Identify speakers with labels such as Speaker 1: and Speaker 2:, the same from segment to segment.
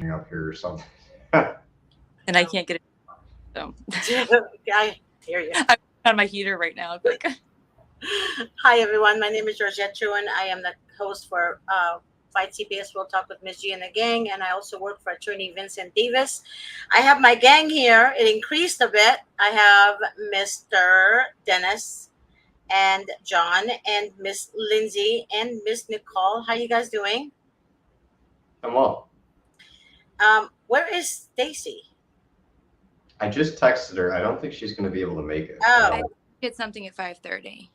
Speaker 1: up here or something.
Speaker 2: and I can't get it. So
Speaker 3: I hear you.
Speaker 2: I'm on my heater right now. It's like
Speaker 3: Hi, everyone. My name is Georgette Truan. I am the host for Fight CPS. We'll talk with Miss G and the gang, and I also work for attorney Vincent Davis. I have my gang here. It increased a bit. I have Mr. Dennis and John and Miss Lindsay and Miss Nicole. How you guys doing?
Speaker 1: I'm well.
Speaker 3: Where is Stacy?
Speaker 1: I just texted her. I don't think she's going to be able to make it.
Speaker 3: Oh,
Speaker 2: I did something at 5:30,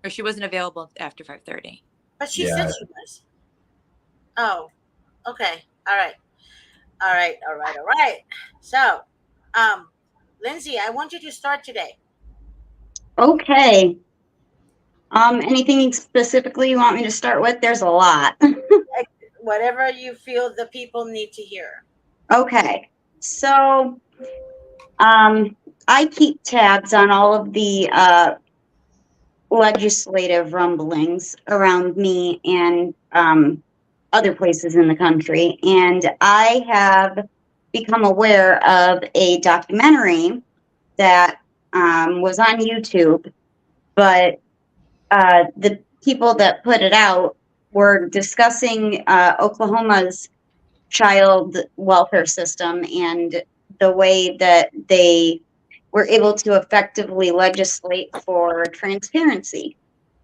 Speaker 2: or she wasn't available after 5:30.
Speaker 3: but she said
Speaker 1: Yeah.
Speaker 3: she was. Oh, okay. All right. All right. All right. All right. So, um, Lindsay, I want you to start today.
Speaker 4: Okay. Anything specifically you want me to start with? There's a lot.
Speaker 3: Whatever you feel the people need to hear.
Speaker 4: Okay. So, I keep tabs on all of the legislative rumblings around me and other places in the country, and I have become aware of a documentary that was on YouTube, but the people that put it out were discussing Oklahoma's child welfare system and the way that they were able to effectively legislate for transparency.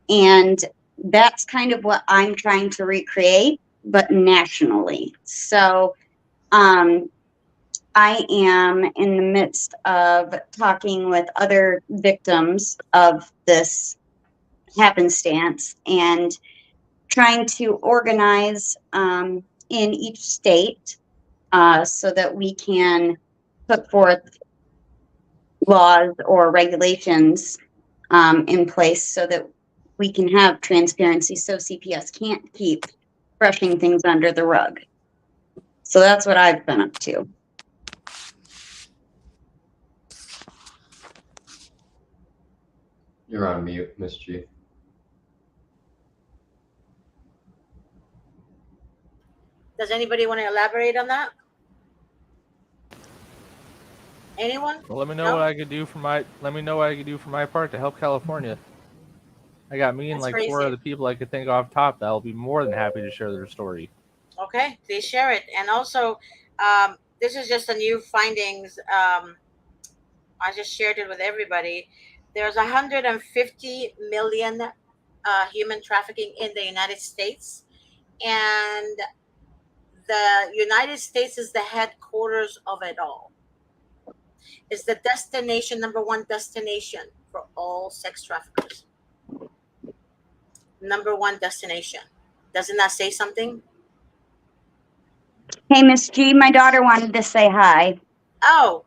Speaker 4: And that's kind of what I'm trying to recreate, but nationally. So I am in the midst of talking with other victims of this happenstance and trying to organize in each state so that we can put forth laws or regulations in place so that we can have transparency so CPS can't keep brushing things under the rug. So that's what I've been up to.
Speaker 1: You're on mute, Miss G.
Speaker 3: Does anybody want to elaborate on that? Anyone?
Speaker 5: Well, let me know
Speaker 3: No?
Speaker 5: what I could do for my. Let me know what I could do for my part to help California. I got me and
Speaker 3: That's
Speaker 5: like four
Speaker 3: crazy.
Speaker 5: other people I could think off top that'll be more than happy to share their story.
Speaker 3: Okay, please share it. And also, this is just a new findings. I just shared it with everybody. There's 150 million human trafficking in the United States, and the United States is the headquarters of it all. It's the destination, number one destination for all sex traffickers. Number one destination. Doesn't that say something?
Speaker 4: Hey, Miss G, my daughter wanted to say hi.
Speaker 3: Oh,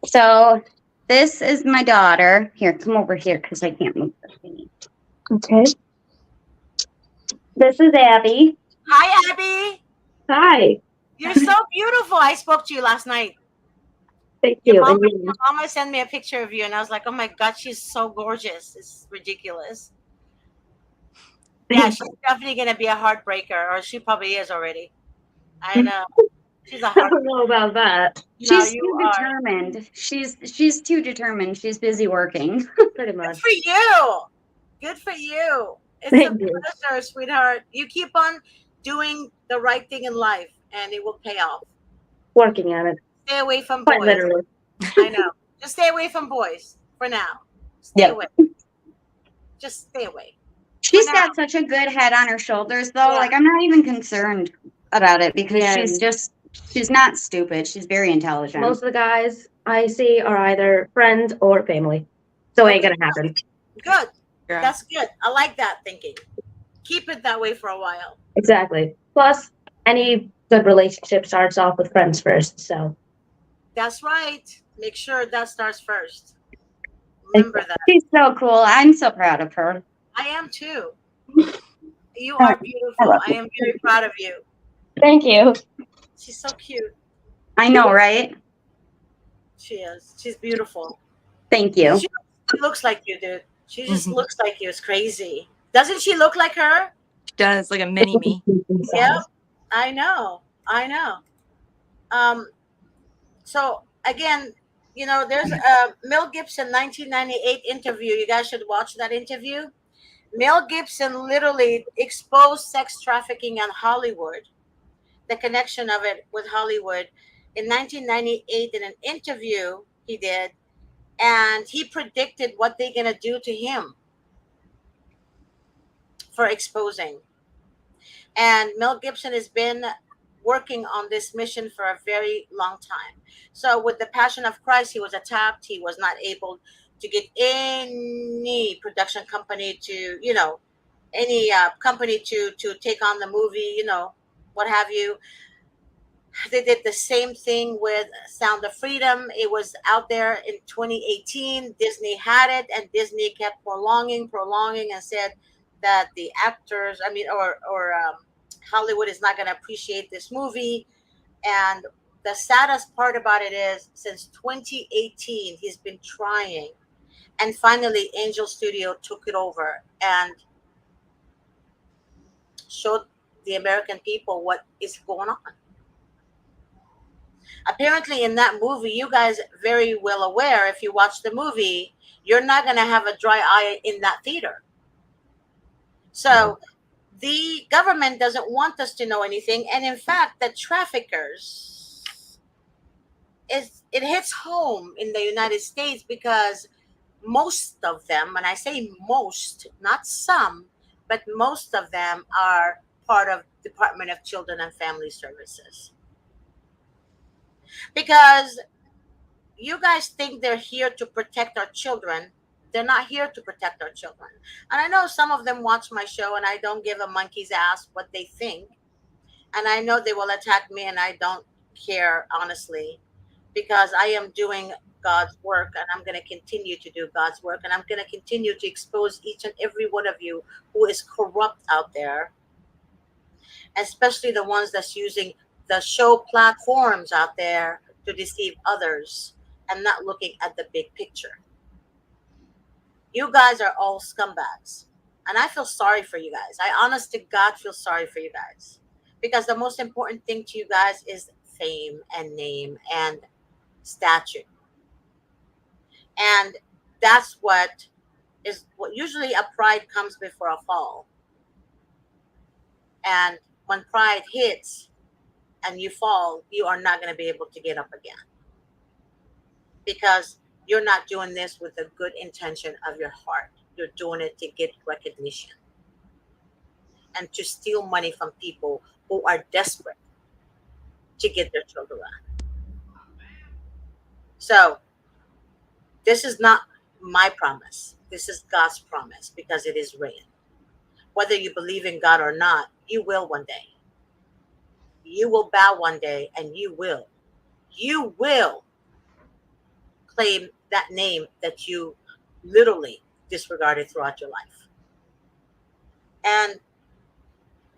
Speaker 4: So this is my daughter. Here, come over here because I can't move this thing. Okay. This is Abby.
Speaker 3: hi, Abby.
Speaker 4: Hi.
Speaker 3: You're so beautiful. I spoke to you last night.
Speaker 4: Thank
Speaker 3: Your
Speaker 4: you.
Speaker 3: mom,
Speaker 4: And
Speaker 3: your mama sent me a picture of you, and I was like, "Oh my god, she's so gorgeous. It's ridiculous." Yeah,
Speaker 4: thank
Speaker 3: she's definitely gonna be a heartbreaker, or she probably is already. I
Speaker 4: you.
Speaker 3: know. She's a
Speaker 4: I don't
Speaker 3: heartbreaker.
Speaker 4: know about that.
Speaker 3: No,
Speaker 4: She's
Speaker 3: you
Speaker 4: too
Speaker 3: are.
Speaker 4: determined. She's too determined. She's busy working. Pretty
Speaker 3: Good
Speaker 4: much.
Speaker 3: for you. Good for you. It's a
Speaker 4: Thank you.
Speaker 3: pleasure, sweetheart. You keep on doing the right thing in life, and it will pay off.
Speaker 4: Working at it.
Speaker 3: Stay away from
Speaker 4: Quite
Speaker 3: boys.
Speaker 4: literally.
Speaker 3: I know. Just stay away from boys for now. Stay
Speaker 4: Yep.
Speaker 3: away. Just stay away for
Speaker 4: She's
Speaker 3: now.
Speaker 4: got such a good head on her shoulders, though.
Speaker 3: Yeah.
Speaker 4: Like, I'm not even concerned about it because
Speaker 6: Yeah.
Speaker 4: she's not stupid. She's very intelligent.
Speaker 6: Most of the guys I see are either friends or family. So it ain't
Speaker 3: Okay,
Speaker 6: gonna happen.
Speaker 3: good.
Speaker 2: Yeah.
Speaker 3: That's good. I like that thinking. Keep it that way for a while.
Speaker 6: Exactly. Plus, any good relationship starts off with friends first. So
Speaker 3: That's right. Make sure that starts first. Remember that.
Speaker 4: She's so cool. I'm so proud of her.
Speaker 3: I am too. You
Speaker 4: Oh,
Speaker 3: are
Speaker 4: I
Speaker 3: beautiful.
Speaker 4: love
Speaker 3: I am very proud of you.
Speaker 4: Thank you.
Speaker 3: She's so cute.
Speaker 4: I know, right?
Speaker 3: She is. She's beautiful.
Speaker 4: Thank you.
Speaker 3: She looks like you, dude. She just
Speaker 2: Mhm.
Speaker 3: looks like you. It's crazy. Doesn't she look like her?
Speaker 2: She does like a mini me.
Speaker 3: Yeah. I know. I know. Um, so again, there's a Mel Gibson 1998 interview. You guys should watch that interview. Mel Gibson literally exposed sex trafficking in Hollywood, the connection of it with Hollywood in 1998 in an interview he did, and he predicted what they're going to do to him for exposing. And Mel Gibson has been working on this mission for a very long time. So with the Passion of Christ, he was attacked. He was not able to get any production company to, any company to take on the movie, what have you. They did the same thing with Sound of Freedom. It was out there in 2018. Disney had it, and Disney kept prolonging, and said that the actors, or Hollywood is not going to appreciate this movie. And the saddest part about it is, since 2018, he's been trying, and finally, Angel Studio took it over and showed the American people what is going on. Apparently, in that movie, you guys very well aware, if you watch the movie, you're not going to have a dry eye in that theater. So the government doesn't want us to know anything. And in fact, the traffickers, it hits home in the United States, because most of them, and I say most, not some, but most of them are part of Department of Children and Family Services. Because you guys think they're here to protect our children. They're not here to protect our children. And I know some of them watch my show, and I don't give a monkey's ass what they think. And I know they will attack me, and I don't care, honestly, because I am doing God's work, and I'm going to continue to do God's work, and I'm going to continue to expose each and every one of you who is corrupt out there, especially the ones that's using the show platforms out there to deceive others and not looking at the big picture. You guys are all scumbags, and I feel sorry for you guys. I honest to God feel sorry for you guys, because the most important thing to you guys is fame and name and stature. And that's what usually a pride comes before a fall. And when pride hits and you fall, you are not going to be able to get up again, because you're not doing this with the good intention of your heart. You're doing it to get recognition and to steal money from people who are desperate to get their children out. So this is not my promise. This is God's promise, because it is written. Whether you believe in God or not, you will one day. You will bow one day, and you will claim that name that you literally disregarded throughout your life. And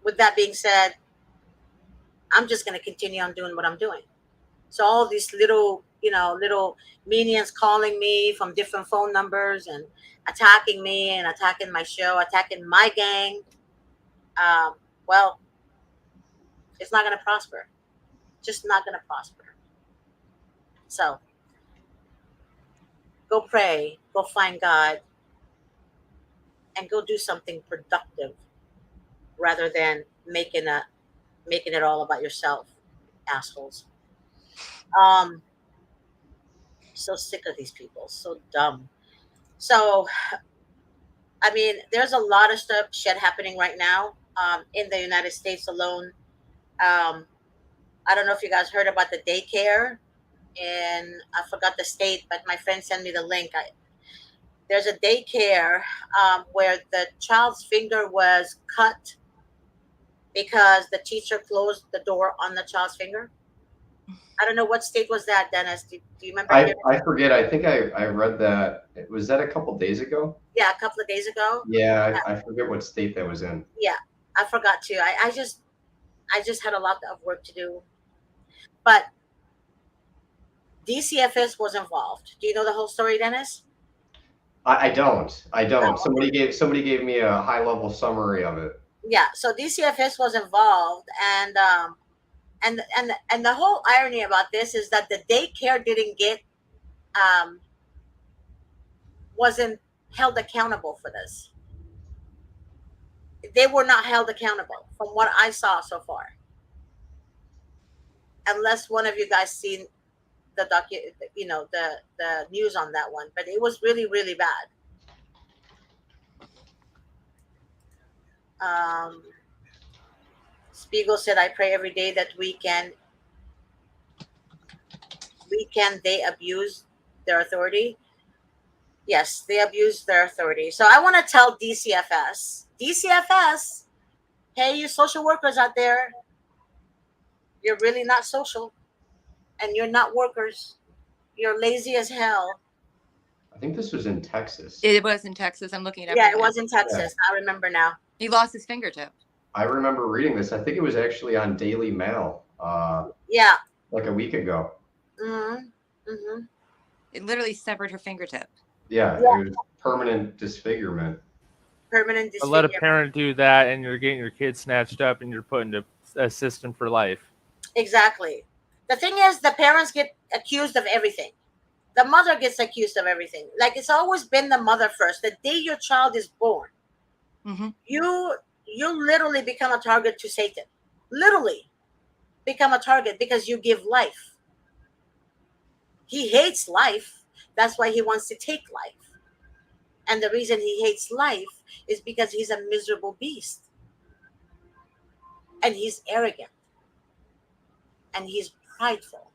Speaker 3: with that being said, I'm just going to continue on doing what I'm doing. So all these little minions calling me from different phone numbers and attacking me and attacking my show, attacking my gang, well, it's not going to prosper. Just not going to prosper. So go pray, go find God, and go do something productive, rather than making it all about yourself, assholes. So sick of these people, so dumb. So I mean, there's a lot of shit happening right now, in the United States alone. I don't know if you guys heard about the daycare, and I forgot the state, but my friend sent me the link. There's a daycare where the child's finger was cut because the teacher closed the door on the child's finger. I don't know what state was that, Dennis. Do you remember?
Speaker 1: I forget. I think I read that. Was that a couple days ago?
Speaker 3: Yeah, a couple of days ago.
Speaker 1: Yeah, I forget what state that was in.
Speaker 3: Yeah, I forgot too. I just had a lot of work to do. But DCFS was involved. Do you know the whole story, Dennis?
Speaker 1: I don't.
Speaker 3: Oh.
Speaker 1: Somebody gave me a high level summary of it.
Speaker 3: yeah, so DCFS was involved, and the whole irony about this is that the daycare didn't get um, wasn't held accountable for this. They were not held accountable from what I saw so far, unless one of you guys seen the the news on that one. But it was really really bad. Um, Spiegel said, "I pray every day that we can they abuse their authority." Yes, they abuse their authority. So I want to tell DCFS, hey, you social workers out there, you're really not social, and you're not workers. You're lazy as hell.
Speaker 1: I think this was in Texas.
Speaker 2: It was in Texas. I'm looking it up.
Speaker 3: Yeah,
Speaker 2: right
Speaker 3: it
Speaker 2: now.
Speaker 3: was in Texas. I remember now.
Speaker 2: He lost his fingertip.
Speaker 1: I remember reading this. I think it was actually on Daily Mail,
Speaker 3: Yeah.
Speaker 1: like a week ago.
Speaker 3: Mm-hmm. Mm-hmm.
Speaker 2: It literally severed her fingertip.
Speaker 1: Yeah,
Speaker 3: Yeah.
Speaker 1: it was permanent disfigurement.
Speaker 3: Permanent
Speaker 5: But let a
Speaker 3: disfigurement.
Speaker 5: parent do that, and you're getting your kid snatched up, and you're put into a system for life.
Speaker 3: Exactly. The thing is, the parents get accused of everything. The mother gets accused of everything. Like, it's always been the mother first. The day your child is born,
Speaker 2: Mm-hmm.
Speaker 3: you literally become a target to Satan. Literally become a target because you give life. He hates life. That's why he wants to take life. And the reason he hates life is because he's a miserable beast. And he's arrogant. And he's prideful.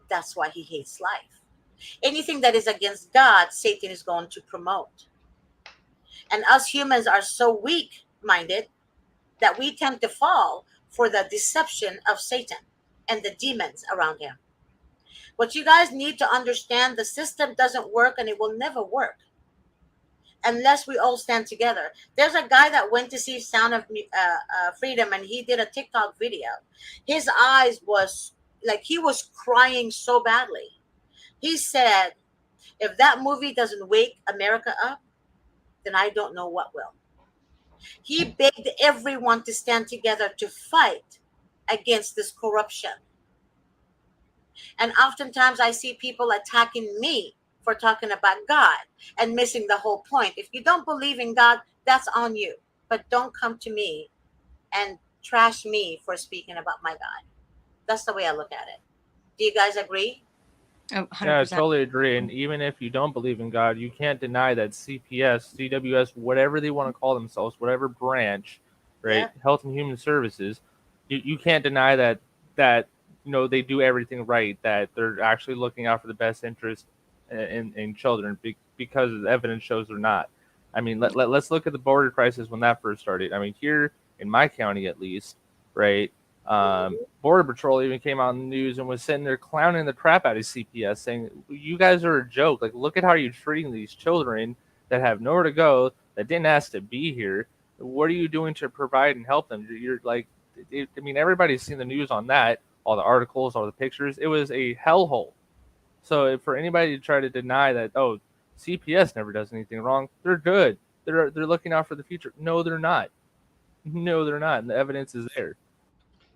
Speaker 3: That's why he hates life. Anything that is against God, Satan is going to promote. And us humans are so weak minded that we tend to fall for the deception of Satan and the demons around him. What you guys need to understand, the system doesn't work and it will never work unless we all stand together. There's a guy that went to see Sound of Freedom, and he did a TikTok video. His eyes was like he was crying so badly. He said, if that movie doesn't wake America up, then I don't know what will. He begged everyone to stand together to fight against this corruption. And oftentimes I see people attacking me for talking about God and missing the whole point. If you don't believe in God, that's on you. But don't come to me and trash me for speaking about my God. That's the way I look at it. Do you guys agree?
Speaker 2: Oh, 100%.
Speaker 5: Yeah, I totally agree. And even if you don't believe in God, you can't deny that CPS, CWS, whatever they want to call themselves, whatever branch, right,
Speaker 3: Yeah.
Speaker 5: Health and Human Services, you can't deny that they do everything right, that they're actually looking out for the best interest in children, because the evidence shows they're not. I mean, let's look at the border crisis when that first started. I mean, here in my county at least, right? Border Patrol even came out in the news and was sitting there clowning the crap out of CPS, saying, you guys are a joke. Like, look at how you're treating these children that have nowhere to go, that didn't ask to be here. What are you doing to provide and help them? You're like, I mean, everybody's seen the news on that, all the articles, all the pictures. It was a hellhole. So for anybody to try to deny that, oh, CPS never does anything wrong, they're good. They're looking out for the future. No, they're not. No, they're not. And the evidence is there.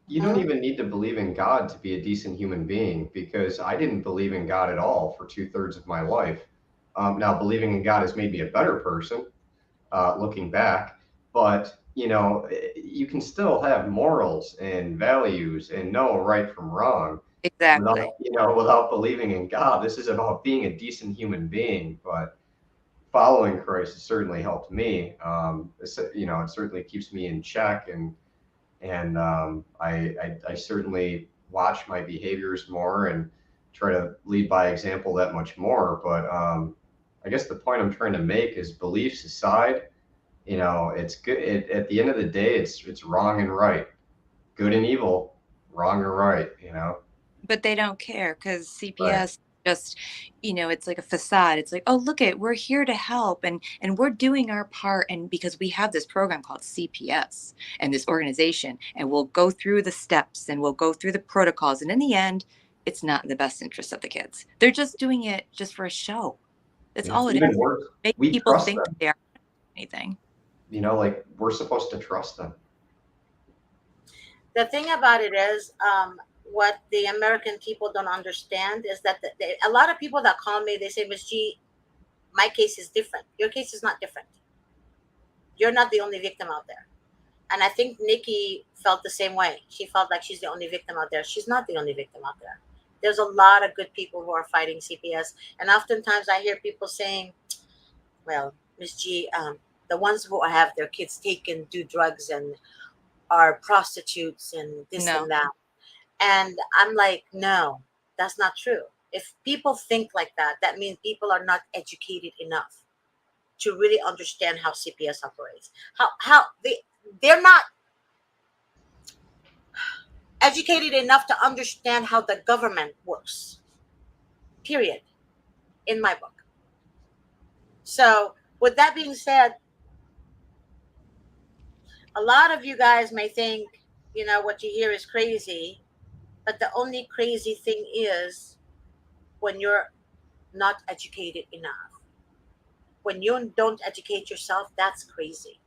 Speaker 1: You don't even need to believe in God to be a decent human being, because I didn't believe in God at all for 2/3 of my life. Now, believing in God has made me a better person, looking back, but you can still have morals and values and know right from wrong
Speaker 2: Exactly.
Speaker 1: without believing in God. This is about being a decent human being, but following Christ has certainly helped me. It certainly keeps me in check, and I certainly watch my behaviors more and try to lead by example that much more. But I guess the point I'm trying to make is, beliefs aside, it's good. At the end of the day, it's wrong and right, good and evil, wrong or right.
Speaker 2: But they don't care because
Speaker 1: Right.
Speaker 2: CPS just, it's like a facade. It's like, oh, look it, we're here to help and we're doing our part. And because we have this program called CPS and this organization, and we'll go through the steps and we'll go through the protocols. And in the end, it's not in the best interest of the kids. They're just doing it just for a show. That's all it
Speaker 1: Even
Speaker 2: is.
Speaker 1: worse,
Speaker 2: Make
Speaker 1: we
Speaker 2: people
Speaker 1: trust
Speaker 2: think
Speaker 1: them.
Speaker 2: they are anything.
Speaker 1: like we're supposed to trust them.
Speaker 3: The thing about it is, what the American people don't understand is that a lot of people that call me, they say, Miss G, my case is different. Your case is not different. You're not the only victim out there. And I think Nikki felt the same way. She felt like she's the only victim out there. She's not the only victim out there. There's a lot of good people who are fighting CPS. And oftentimes I hear people saying, well, Miss G, the ones who have their kids taken, do drugs, and are prostitutes and this
Speaker 2: No.
Speaker 3: and that. And I'm like, no, that's not true. If people think like that, that means people are not educated enough to really understand how CPS operates. How they're not educated enough to understand how the government works. Period. In my book. So, with that being said, a lot of you guys may think, what you hear is crazy, but the only crazy thing is when you're not educated enough. When you don't educate yourself, that's crazy.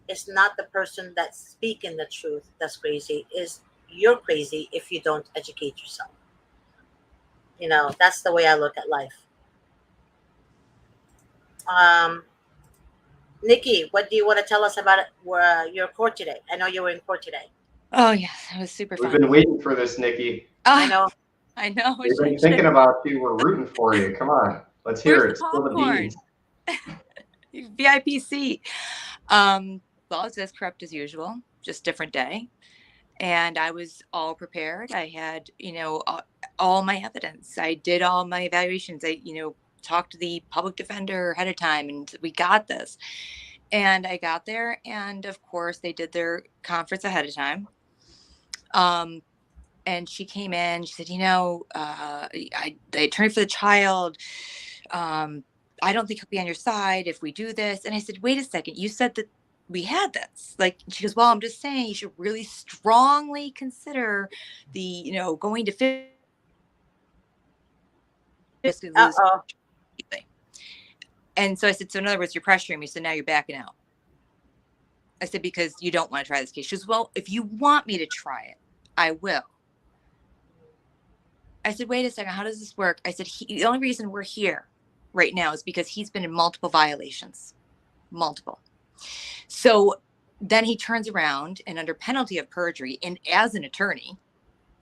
Speaker 3: It's not the person that's speaking the truth that's crazy. Is you're crazy if you don't educate yourself. That's the way I look at life. Nikki, what do you want to tell us about your court today? I know you were in court today.
Speaker 2: Oh yes, it was super
Speaker 1: We've
Speaker 2: fun.
Speaker 1: been waiting for this, Nikki.
Speaker 3: I know.
Speaker 2: I know.
Speaker 1: We've been thinking about you. We're rooting for you. Come on, let's hear
Speaker 2: Where's
Speaker 1: it.
Speaker 2: the
Speaker 1: Spill the
Speaker 2: popcorn?
Speaker 1: beans.
Speaker 2: VIP seat. Well, it's as corrupt as usual, just different day. And I was all prepared. I had, all my evidence. I did all my evaluations. I, talked to the public defender ahead of time, and we got this. And I got there, and of course, they did their conference ahead of time. And she came in. She said, the attorney for the child. I don't think he'll be on your side if we do this. And I said, wait a second. You said that we had this. Like, she goes, well, I'm just saying you should really strongly consider the, going to fit.
Speaker 3: Uh-oh.
Speaker 2: And so I said, so in other words, you're pressuring me. So now you're backing out. I said, because you don't want to try this case. She goes, well, if you want me to try it, I will. I said, wait a second. How does this work? I said, the only reason we're here right now is because he's been in multiple violations. Multiple. So then he turns around and under penalty of perjury, and as an attorney,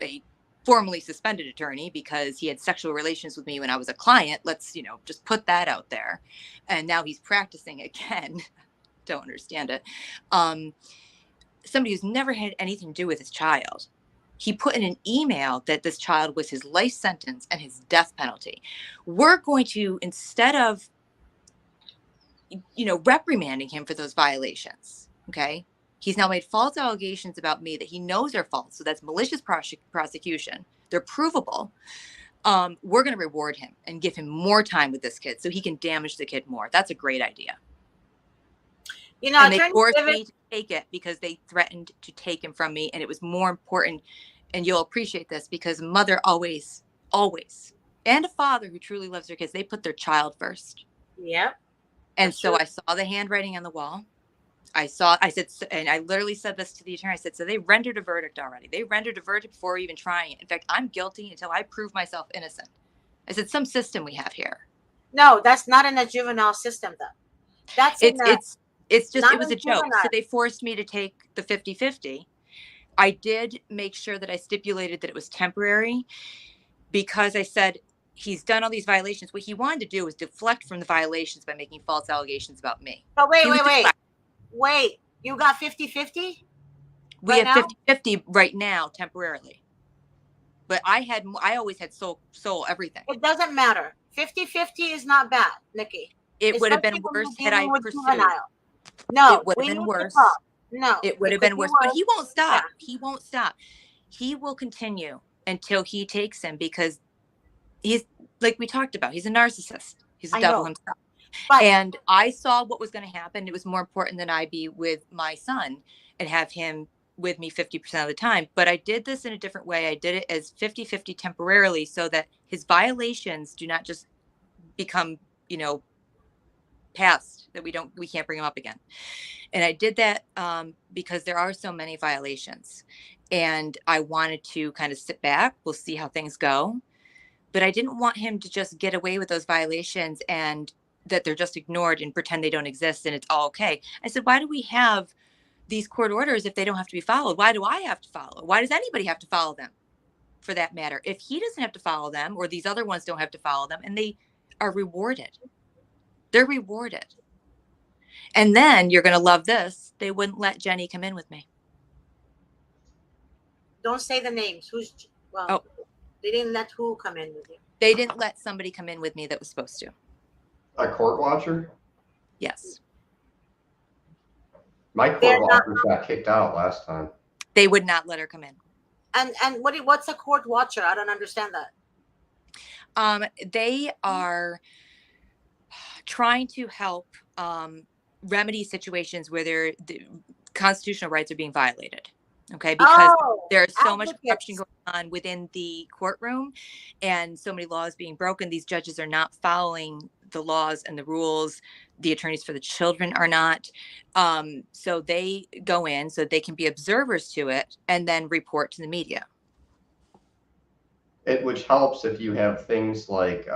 Speaker 2: a formally suspended attorney because he had sexual relations with me when I was a client. Let's, just put that out there. And now he's practicing again. Don't understand it. Somebody who's never had anything to do with his child. He put in an email that this child was his life sentence and his death penalty. We're going to, instead of, reprimanding him for those violations, okay? He's now made false allegations about me that he knows are false. So that's malicious prosecution. They're provable. We're going to reward him and give him more time with this kid so he can damage the kid more. That's a great idea. And they forced me to take it because they threatened to take him from me. And it was more important. And you'll appreciate this because mother always, and a father who truly loves their kids, they put their child first.
Speaker 3: Yep.
Speaker 2: And so I saw the handwriting on the wall. I said, and I literally said this to the attorney. I said, so they rendered a verdict already. They rendered a verdict before even trying it. In fact, I'm guilty until I prove myself innocent. I said, some system we have here.
Speaker 3: No, that's not in a juvenile system, though. That's
Speaker 2: it's just, it was a joke. So they forced me to take the 50-50. I did make sure that I stipulated that it was temporary because I said, he's done all these violations. What he wanted to do was deflect from the violations by making false allegations about me.
Speaker 3: But wait. You got 50-50?
Speaker 2: We have 50-50 right now, temporarily. But I always had sole everything.
Speaker 3: It doesn't matter. 50-50 is not bad, Nikki.
Speaker 2: It would have been worse had I pursued.
Speaker 3: No,
Speaker 2: it would have been worse.
Speaker 3: No,
Speaker 2: it would have been worse. But he won't stop. Yeah. He won't stop. He will continue until he takes him because he's, like we talked about, he's a narcissist. He's a devil himself. And I saw what was going to happen. It was more important than I be with my son and have him with me 50% of the time. But I did this in a different way. I did it as 50-50 temporarily so that his violations do not just become, past that we can't bring them up again. And I did that because there are so many violations, and I wanted to kind of sit back. We'll see how things go. But I didn't want him to just get away with those violations and that they're just ignored and pretend they don't exist and it's all okay. I said, why do we have these court orders if they don't have to be followed? Why do I have to follow? Why does anybody have to follow them, for that matter? If he doesn't have to follow them, or these other ones don't have to follow them, and they are rewarded. They're rewarded. And then you're going to love this. They wouldn't let Jenny come in with me.
Speaker 3: Don't say the names. They didn't let who come in with you?
Speaker 2: They didn't let somebody come in with me that was supposed to.
Speaker 1: A court watcher?
Speaker 2: Yes.
Speaker 1: My court watchers got kicked out last time.
Speaker 2: They would not let her come in.
Speaker 3: And what's a court watcher? I don't understand that.
Speaker 2: They are trying to help remedy situations where the constitutional rights are being violated. Okay, because there's so much corruption going on within the courtroom and so many laws being broken. These judges are not following the laws and the rules. The attorneys for the children are not. So they go in so they can be observers to it and then report to the media.
Speaker 1: Which helps if you have things like,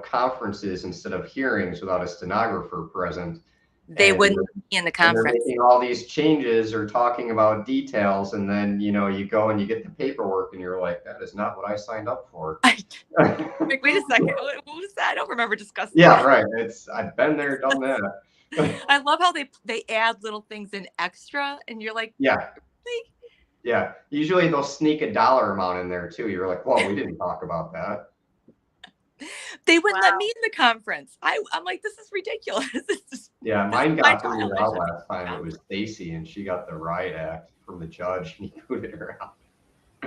Speaker 1: conferences instead of hearings without a stenographer present.
Speaker 2: They wouldn't be in the conference.
Speaker 1: They're making all these changes or talking about details, and then you go and you get the paperwork, and you're like, "That is not what I signed up for."
Speaker 2: Wait a second. What was that? I don't remember discussing.
Speaker 1: Yeah, right. I've been there, done that.
Speaker 2: I love how they add little things in extra, and you're like,
Speaker 1: yeah,
Speaker 2: really?
Speaker 1: Yeah. Usually they'll sneak a dollar amount in there too. You're like, "Well, we didn't talk about that."
Speaker 2: They wouldn't let me in the conference. I'm like, this is ridiculous.
Speaker 1: Yeah, mine got booted out last time. It was Stacy, and she got the riot act from the judge, and he booted her out.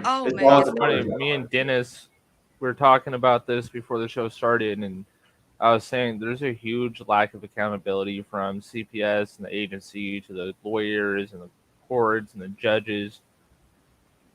Speaker 2: Oh man,
Speaker 5: it's funny. Me and Dennis were talking about this before the show started, and I was saying there's a huge lack of accountability from CPS and the agency to the lawyers and the courts and the judges.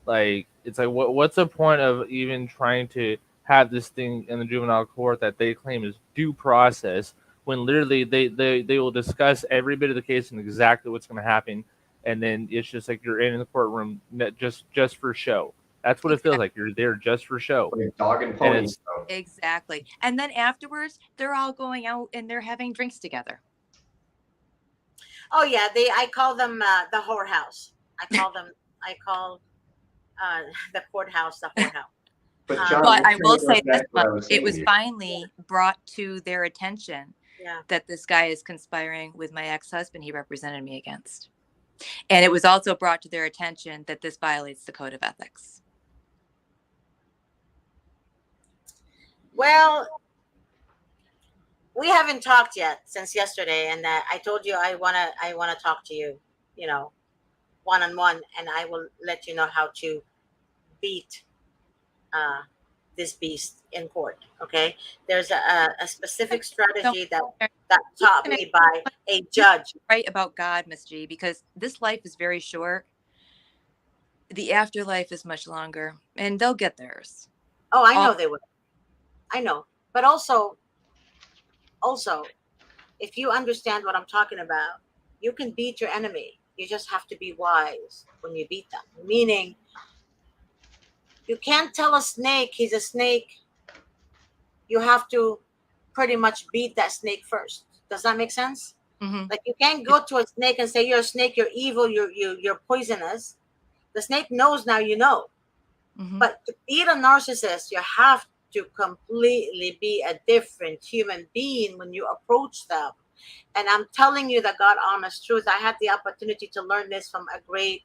Speaker 5: Like, it's like, what's the point of even trying to have this thing in the juvenile court that they claim is due process, when literally they will discuss every bit of the case and exactly what's going to happen, and then it's just like you're in the courtroom just for show. That's what it feels like. You're there just for show.
Speaker 1: Like dog and pony.
Speaker 2: Exactly. And then afterwards, they're all going out and they're having drinks together.
Speaker 3: Oh yeah, I call them the whorehouse. I call the courthouse the whorehouse.
Speaker 1: But
Speaker 2: I will say this much. It was finally brought to their attention that this guy is conspiring with my ex-husband he represented me against. And it was also brought to their attention that this violates the code of ethics.
Speaker 3: Well, we haven't talked yet since yesterday, and I told you I wanna talk to you, one-on-one, and I will let you know how to beat this beast in court. Okay, there's a specific strategy that taught me by a judge.
Speaker 2: Right about God, Miss G, because this life is very short. The afterlife is much longer, and they'll get theirs.
Speaker 3: Oh, I know they will. I know, but also, if you understand what I'm talking about, you can beat your enemy. You just have to be wise when you beat them. Meaning, you can't tell a snake he's a snake. You have to pretty much beat that snake first. Does that make sense?
Speaker 2: Mm-hmm.
Speaker 3: Like, you can't go to a snake and say, "You're a snake. You're evil. You're poisonous." The snake knows now.
Speaker 2: Mm-hmm.
Speaker 3: But to beat a narcissist, you have to completely be a different human being when you approach them. And I'm telling you the God honest truth. I had the opportunity to learn this from a great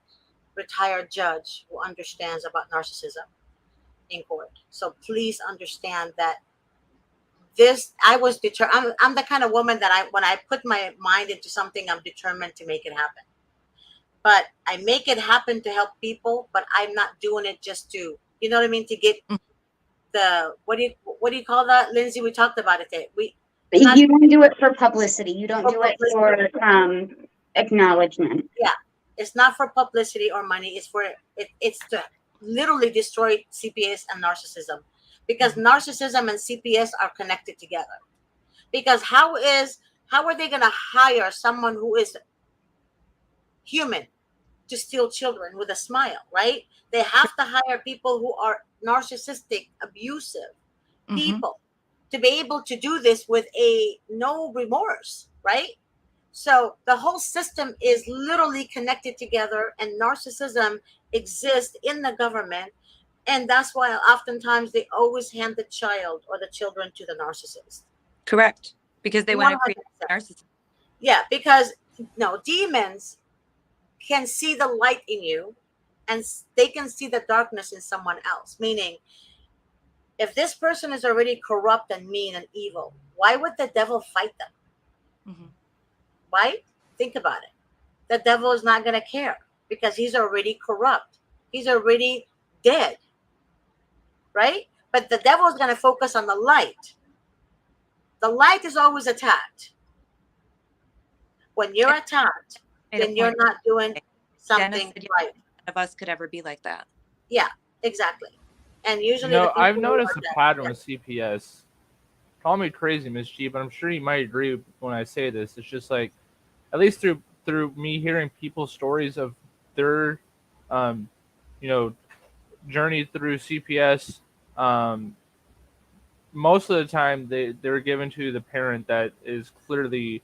Speaker 3: retired judge who understands about narcissism in court. So please understand that I was determined. I'm the kind of woman that when I put my mind into something, I'm determined to make it happen. But I make it happen to help people, but I'm not doing it just to, you know what I mean? To get the, what do you call that, Lindsay? We talked about it.
Speaker 4: You don't do it for publicity. You don't do it for acknowledgement.
Speaker 3: Yeah, it's not for publicity or money. It's to literally destroy CPS and narcissism, because narcissism and CPS are connected together. Because how is How are they going to hire someone who is human to steal children with a smile, right? They have to hire people who are narcissistic, abusive people to be able to do this with a no remorse, right? So the whole system is literally connected together, and narcissism exists in the government. And that's why oftentimes they always hand the child or the children to the narcissist.
Speaker 2: Correct. Because they want to create
Speaker 3: 100%.
Speaker 2: narcissism.
Speaker 3: Yeah, because no, demons can see the light in you, and they can see the darkness in someone else. Meaning, if this person is already corrupt and mean and evil, why would the devil fight them? Right? Think about it. The devil is not going to care because he's already corrupt. He's already dead. Right? But the devil is going to focus on the light. The light is always attacked. When you're attacked, then you're not doing something right.
Speaker 2: None of us could ever be like that.
Speaker 3: Yeah, exactly. And usually,
Speaker 5: I've noticed a pattern with CPS. Call me crazy, Ms. G, but I'm sure you might agree when I say this. It's just like, at least through me hearing people's stories of their, journey through CPS. Most of the time, they're given to the parent that is clearly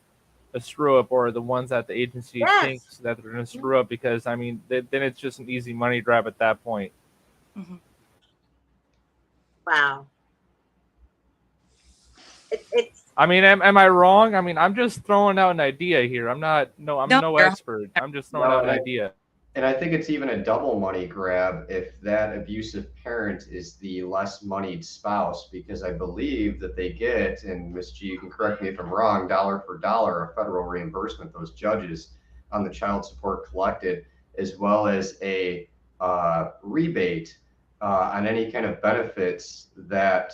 Speaker 5: a screw up, or the ones that the agency thinks that they're going to screw up, because I mean, then it's just an easy money grab at that point.
Speaker 3: Wow. It's.
Speaker 5: I mean, am I wrong? I mean, I'm just throwing out an idea here. I'm no expert. I'm just throwing out an idea.
Speaker 1: And I think it's even a double money grab if that abusive parent is the less moneyed spouse, because I believe that they get, and Ms. G, you can correct me if I'm wrong, dollar for dollar, a federal reimbursement, those judges, on the child support collected, as well as a rebate on any kind of benefits that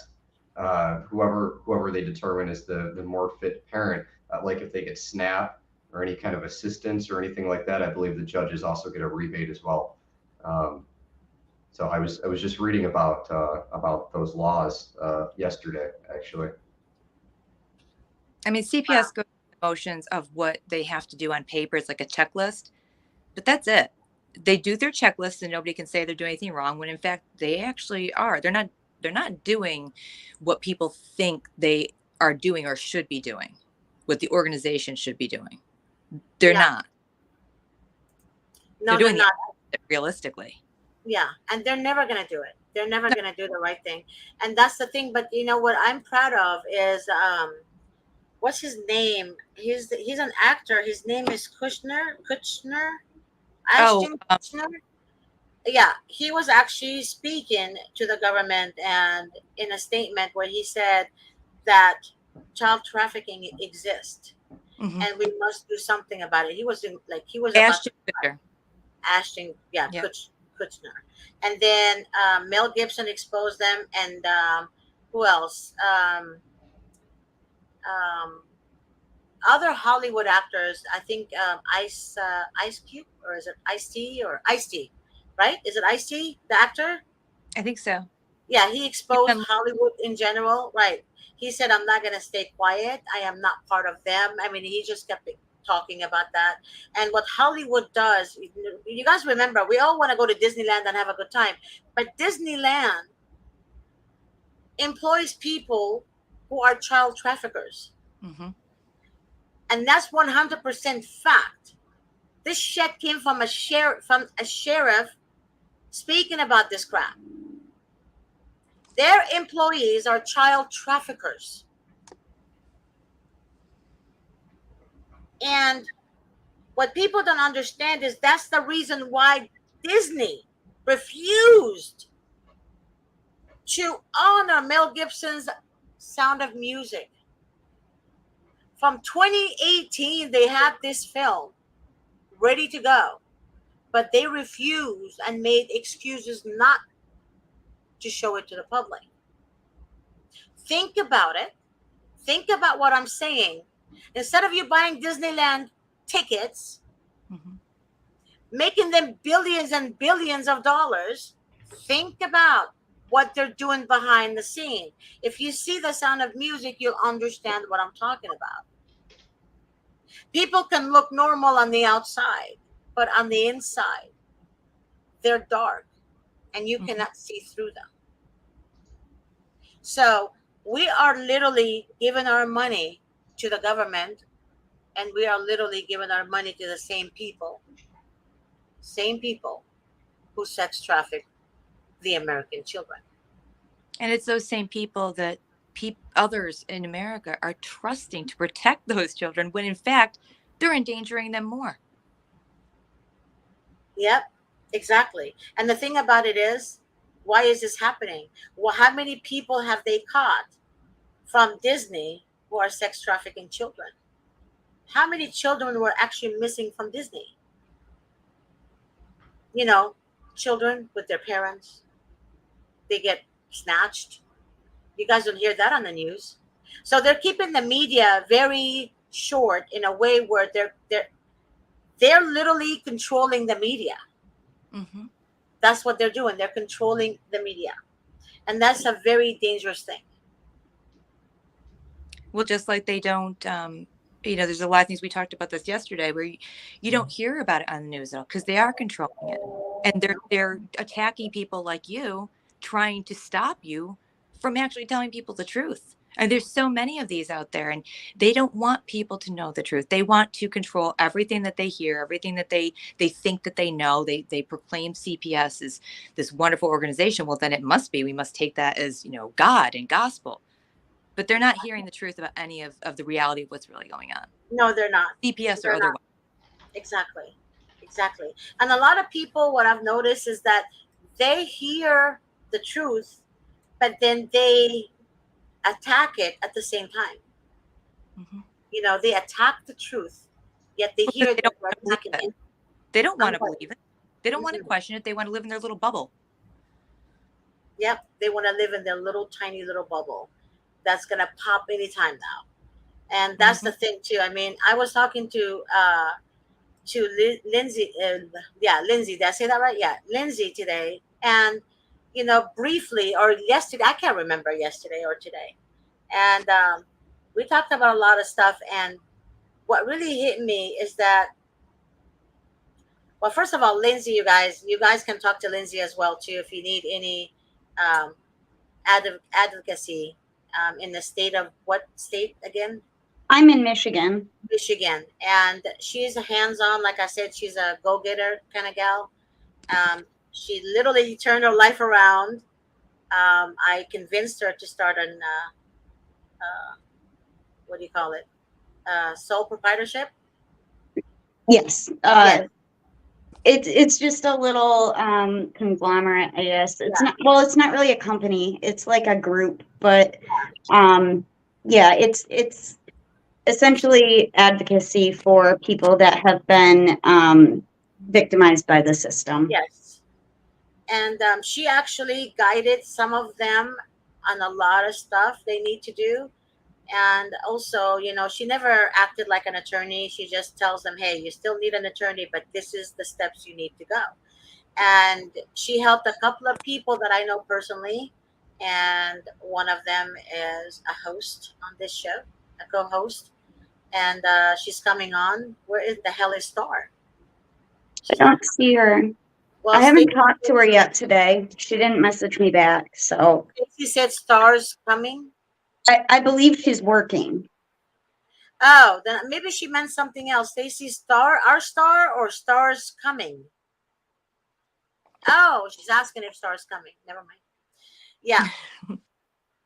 Speaker 1: whoever they determine is the more fit parent, like if they get SNAP or any kind of assistance or anything like that, I believe the judges also get a rebate as well. So I was just reading about those laws yesterday, actually.
Speaker 2: I mean, CPS goes through the motions of what they have to do on paper. It's like a checklist, but that's it. They do their checklist, and nobody can say they're doing anything wrong, when in fact they actually are. They're not doing what people think they are doing or should be doing, what the organization should be doing. They're not.
Speaker 3: No, they're not.
Speaker 2: Realistically.
Speaker 3: Yeah, and they're never going to do it. They're never going to do the right thing. And that's the thing. But you know what I'm proud of is, what's his name? He's an actor. His name is Kushner. Ashton Kushner. Yeah, he was actually speaking to the government, and in a statement where he said that child trafficking exists. And we must do something about it. He was Ashton Kutcher. And then Mel Gibson exposed them, and who else? Other Hollywood actors. I think Ice Cube, or is it Ice-T or Ice-T? Right? Is it Ice-T, the actor?
Speaker 2: I think so.
Speaker 3: Yeah, he exposed Hollywood in general. Right. He said, I'm not going to stay quiet. I am not part of them. I mean, he just kept talking about that. And what Hollywood does, you guys remember, we all want to go to Disneyland and have a good time. But Disneyland employs people who are child traffickers. And that's 100% fact. This shit came from a sheriff speaking about this crap. Their employees are child traffickers. And what people don't understand is that's the reason why Disney refused to honor Mel Gibson's Sound of Music. From 2018, they had this film ready to go, but they refused and made excuses not to show it to the public. Think about it. Think about what I'm saying. Instead of you buying Disneyland tickets, making them billions and billions of dollars, think about what they're doing behind the scene. If you see the Sound of Music, you'll understand what I'm talking about. People can look normal on the outside, but on the inside, they're dark and you cannot see through them. So we are literally giving our money to the government, and we are literally giving our money to the same people who sex traffic the American children.
Speaker 2: And it's those same people that others in America are trusting to protect those children when in fact they're endangering them more.
Speaker 3: Yep, exactly. And the thing about it is, why is this happening? Well, how many people have they caught from Disney who are sex trafficking children? How many children were actually missing from Disney? You know, children with their parents, they get snatched. You guys don't hear that on the news. So they're keeping the media very short in a way where they're literally controlling the media.
Speaker 2: Mm-hmm.
Speaker 3: That's what they're doing. They're controlling the media. And that's a very dangerous thing.
Speaker 2: Well, just like they don't, there's a lot of things we talked about this yesterday where you don't hear about it on the news at all because they are controlling it, and they're attacking people like you, trying to stop you from actually telling people the truth. And there's so many of these out there, and they don't want people to know the truth. They want to control everything that they hear, everything that they think that they know. They proclaim CPS as this wonderful organization. Well, then it must be. We must take that as God and gospel. But they're not hearing the truth about any of the reality of what's really going on.
Speaker 3: No, they're not.
Speaker 2: CPS or
Speaker 3: They're
Speaker 2: otherwise.
Speaker 3: not. Exactly. And a lot of people, what I've noticed is that they hear the truth, but then they attack it at the same time.
Speaker 2: Mm-hmm.
Speaker 3: They attack the truth, yet they hear that they're attacking it.
Speaker 2: They don't want to believe it. They don't want to question it. They want to live in their little bubble.
Speaker 3: Yep, they want to live in their little tiny little bubble that's gonna pop anytime now. And that's the thing too. I mean, I was talking to Lindsay. Lindsay. Did I say that right? Yeah, Lindsay today. And briefly, or yesterday, I can't remember yesterday or today. And we talked about a lot of stuff. And what really hit me is that, well, first of all, Lindsay, you guys can talk to Lindsay as well too if you need any advocacy in the state of, what state again?
Speaker 4: I'm in Michigan.
Speaker 3: Michigan. And she's a hands-on, like I said, she's a go-getter kind of gal. She literally turned her life around. I convinced her to start an what do you call it? Sole proprietorship.
Speaker 4: Yes.
Speaker 3: Yes.
Speaker 4: It's just a little conglomerate, I guess. It's not really a company. It's like a group, but it's essentially advocacy for people that have been victimized by the system.
Speaker 3: Yes. And she actually guided some of them on a lot of stuff they need to do. And also, she never acted like an attorney. She just tells them, hey, you still need an attorney, but this is the steps you need to go. And she helped a couple of people that I know personally. And one of them is a host on this show, a co-host. And she's coming on. Where is the hell is Star?
Speaker 4: I don't see her.
Speaker 3: Well,
Speaker 4: I haven't talked to her yet today. She didn't message me back. So
Speaker 3: she said Star's coming.
Speaker 4: I believe she's working.
Speaker 3: Oh, then maybe she meant something else. Stacy Star, our Star, or Star's coming? Oh, she's asking if Star's coming. Never mind. Yeah.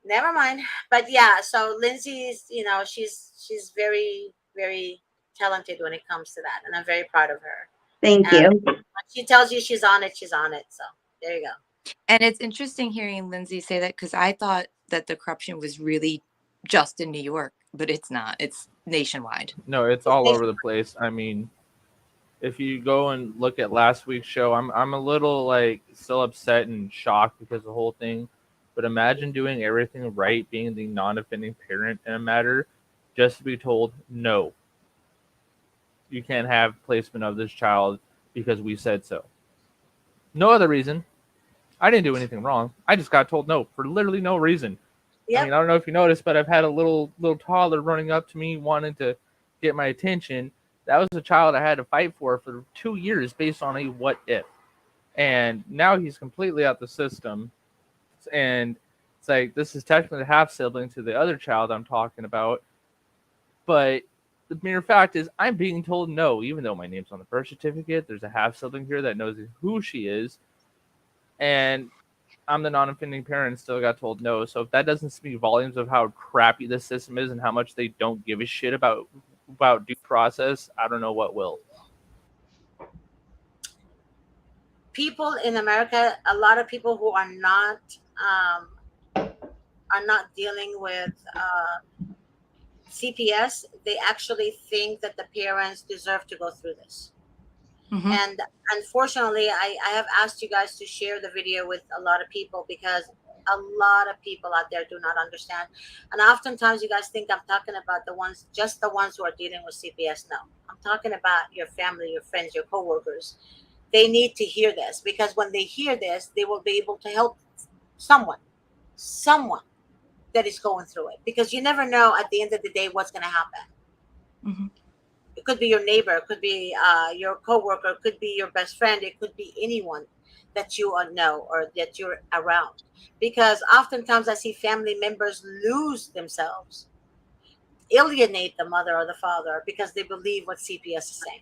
Speaker 3: Never mind. But yeah, so Lindsay's, she's very, very talented when it comes to that. And I'm very proud of her.
Speaker 4: Thank you.
Speaker 3: When she tells you she's on it, she's on it. So there you go.
Speaker 2: And it's interesting hearing Lindsay say that, because I thought that the corruption was really just in New York, but it's not. It's nationwide.
Speaker 5: No, it's all over the place. I mean, if you go and look at last week's show, I'm a little still upset and shocked because of the whole thing. But imagine doing everything right, being the non-offending parent in a matter, just to be told, no, you can't have placement of this child because we said so. No other reason. I didn't do anything wrong. I just got told no for literally no reason. Yep. I mean, I don't know if you noticed, but I've had a little toddler running up to me wanting to get my attention. That was a child I had to fight for 2 years based on a what if. And now he's completely out the system. And it's like, this is technically a half sibling to the other child I'm talking about. But the mere fact is, I'm being told no, even though my name's on the birth certificate. There's a half sibling here that knows who she is. And I'm the non-offending parent and still got told no. So if that doesn't speak volumes of how crappy the system is and how much they don't give a shit about due process, I don't know what will.
Speaker 3: People in America, a lot of people who are not dealing with CPS, they actually think that the parents deserve to go through this.
Speaker 2: Mhm.
Speaker 3: And unfortunately, I have asked you guys to share the video with a lot of people because a lot of people out there do not understand. And oftentimes you guys think I'm talking about just the ones who are dealing with CPS. No, I'm talking about your family, your friends, your coworkers. They need to hear this, because when they hear this, they will be able to help someone that is going through it, because you never know at the end of the day what's going to happen.
Speaker 2: Mhm.
Speaker 3: It could be your neighbor, it could be your coworker, it could be your best friend, it could be anyone that you know or that you're around. Because oftentimes I see family members lose themselves, alienate the mother or the father because they believe what CPS is saying.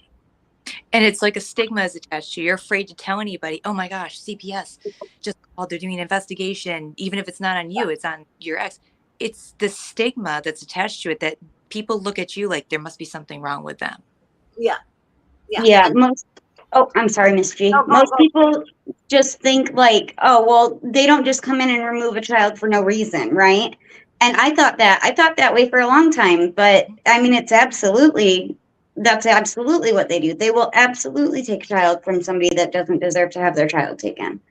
Speaker 2: And it's like a stigma is attached to you. You're afraid to tell anybody, oh my gosh, CPS just called, they're doing an investigation. Even if it's not on you, it's on your ex. It's the stigma that's attached to it that people look at you like there must be something wrong with them.
Speaker 3: Yeah.
Speaker 4: Yeah, I'm sorry, Miss G.
Speaker 3: No,
Speaker 4: Most
Speaker 3: go.
Speaker 4: people just think like, oh, well, they don't just come in and remove a child for no reason, right? And I thought that way for a long time, but I mean, that's absolutely what they do. They will absolutely take a child from somebody that doesn't deserve to have their child taken.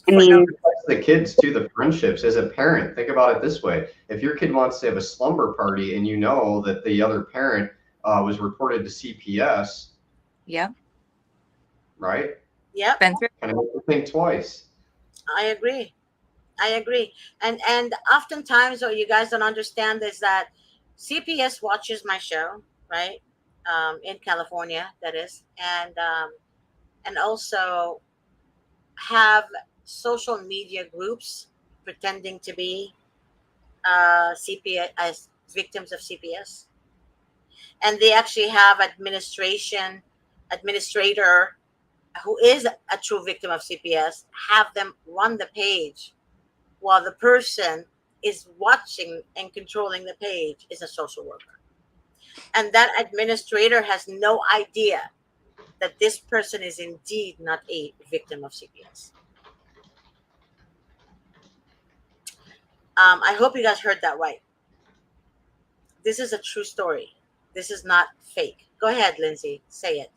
Speaker 4: I mean,
Speaker 1: The kids too, the friendships. As a parent, think about it this way: if your kid wants to have a slumber party and you know that the other parent was reported to CPS,
Speaker 2: Yeah.
Speaker 1: right?
Speaker 3: Yep.
Speaker 2: Been through.
Speaker 1: Kind of make you think twice.
Speaker 3: I agree. And oftentimes what you guys don't understand is that CPS watches my show, right? In California, that is, and also have social media groups pretending to be CPS, as victims of CPS, and they actually have administrator who is a true victim of CPS, have them run the page while the person is watching and controlling the page is a social worker. And that administrator has no idea that this person is indeed not a victim of CPS. I hope you guys heard that right. This is a true story. This is not fake. Go ahead, Lindsay. Say it.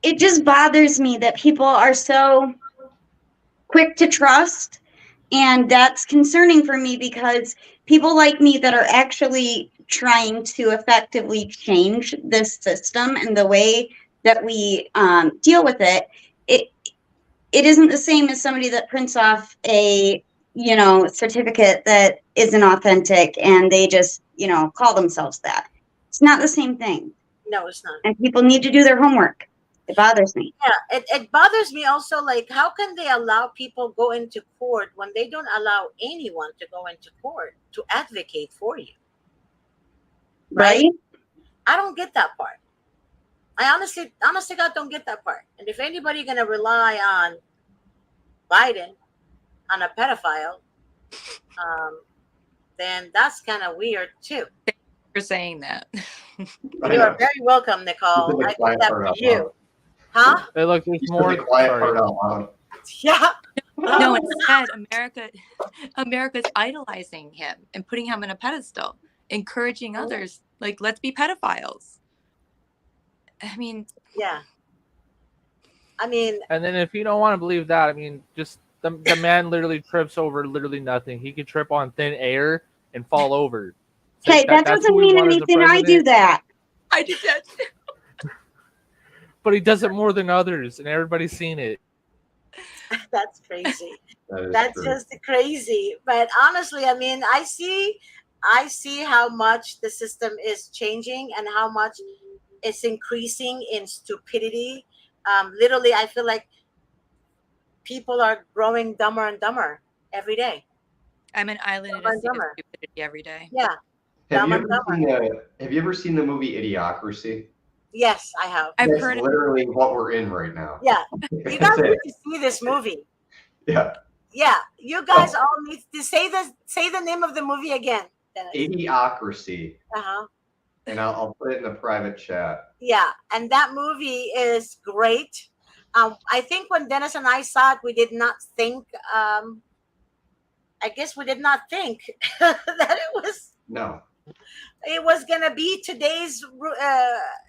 Speaker 4: it just bothers me that people are so quick to trust. And that's concerning for me because people like me that are actually trying to effectively change this system and the way that we deal with it, it isn't the same as somebody that prints off a certificate that isn't authentic and they just call themselves that. It's not the same thing.
Speaker 3: No, it's not.
Speaker 4: And people need to do their homework. It bothers me.
Speaker 3: Yeah, it bothers me also. Like, how can they allow people go into court when they don't allow anyone to go into court to advocate for you?
Speaker 4: Right?
Speaker 3: I don't get that part. I honestly, God, don't get that part. And if anybody gonna rely on Biden, on a pedophile, then that's kind of weird too.
Speaker 2: For saying that.
Speaker 3: You are very welcome, Nicole. I did that for you. Huh?
Speaker 5: Hey, look, there's more.
Speaker 1: The quiet
Speaker 5: Sorry.
Speaker 1: part out loud.
Speaker 3: Yeah.
Speaker 2: No, instead, America's idolizing him and putting him on a pedestal, encouraging others, like, let's be pedophiles. I mean,
Speaker 3: Yeah. I mean,
Speaker 5: And then if you don't want to believe that, I mean, just the man literally trips over literally nothing. He could trip on thin air and fall over. So
Speaker 4: Hey, that
Speaker 5: that's
Speaker 4: doesn't
Speaker 5: who we
Speaker 4: mean
Speaker 5: want as the
Speaker 4: anything. I do
Speaker 5: president.
Speaker 4: that.
Speaker 2: I did that.
Speaker 5: But he does it more than others, and everybody's seen it.
Speaker 3: that's crazy.
Speaker 1: That is
Speaker 3: That's
Speaker 1: true.
Speaker 3: just crazy. But honestly, I mean, I see I see how much the system is changing and how much it's increasing in stupidity. Literally, I feel like people are growing dumber and dumber every day.
Speaker 2: I'm an island in
Speaker 3: Dumber
Speaker 2: a
Speaker 3: and
Speaker 2: sea of
Speaker 3: dumber.
Speaker 2: stupidity every day.
Speaker 3: Yeah,
Speaker 1: Have
Speaker 3: dumb
Speaker 1: you
Speaker 3: and
Speaker 1: ever
Speaker 3: dumber.
Speaker 1: seen Have you ever seen the movie Idiocracy?
Speaker 3: Yes, I have.
Speaker 2: I've
Speaker 1: That's
Speaker 2: heard of
Speaker 1: literally what we're in right now.
Speaker 3: Yeah, you guys
Speaker 1: That's it.
Speaker 3: need to see this movie.
Speaker 1: Yeah.
Speaker 3: Yeah, you guys all need to say the name of the movie again, Dennis.
Speaker 1: Idiocracy.
Speaker 3: Uh-huh.
Speaker 1: And I'll put it in the private chat.
Speaker 3: Yeah, and that movie is great. I think when Dennis and I saw it, we did not think. I guess we did not think that
Speaker 1: No.
Speaker 3: it was gonna be today's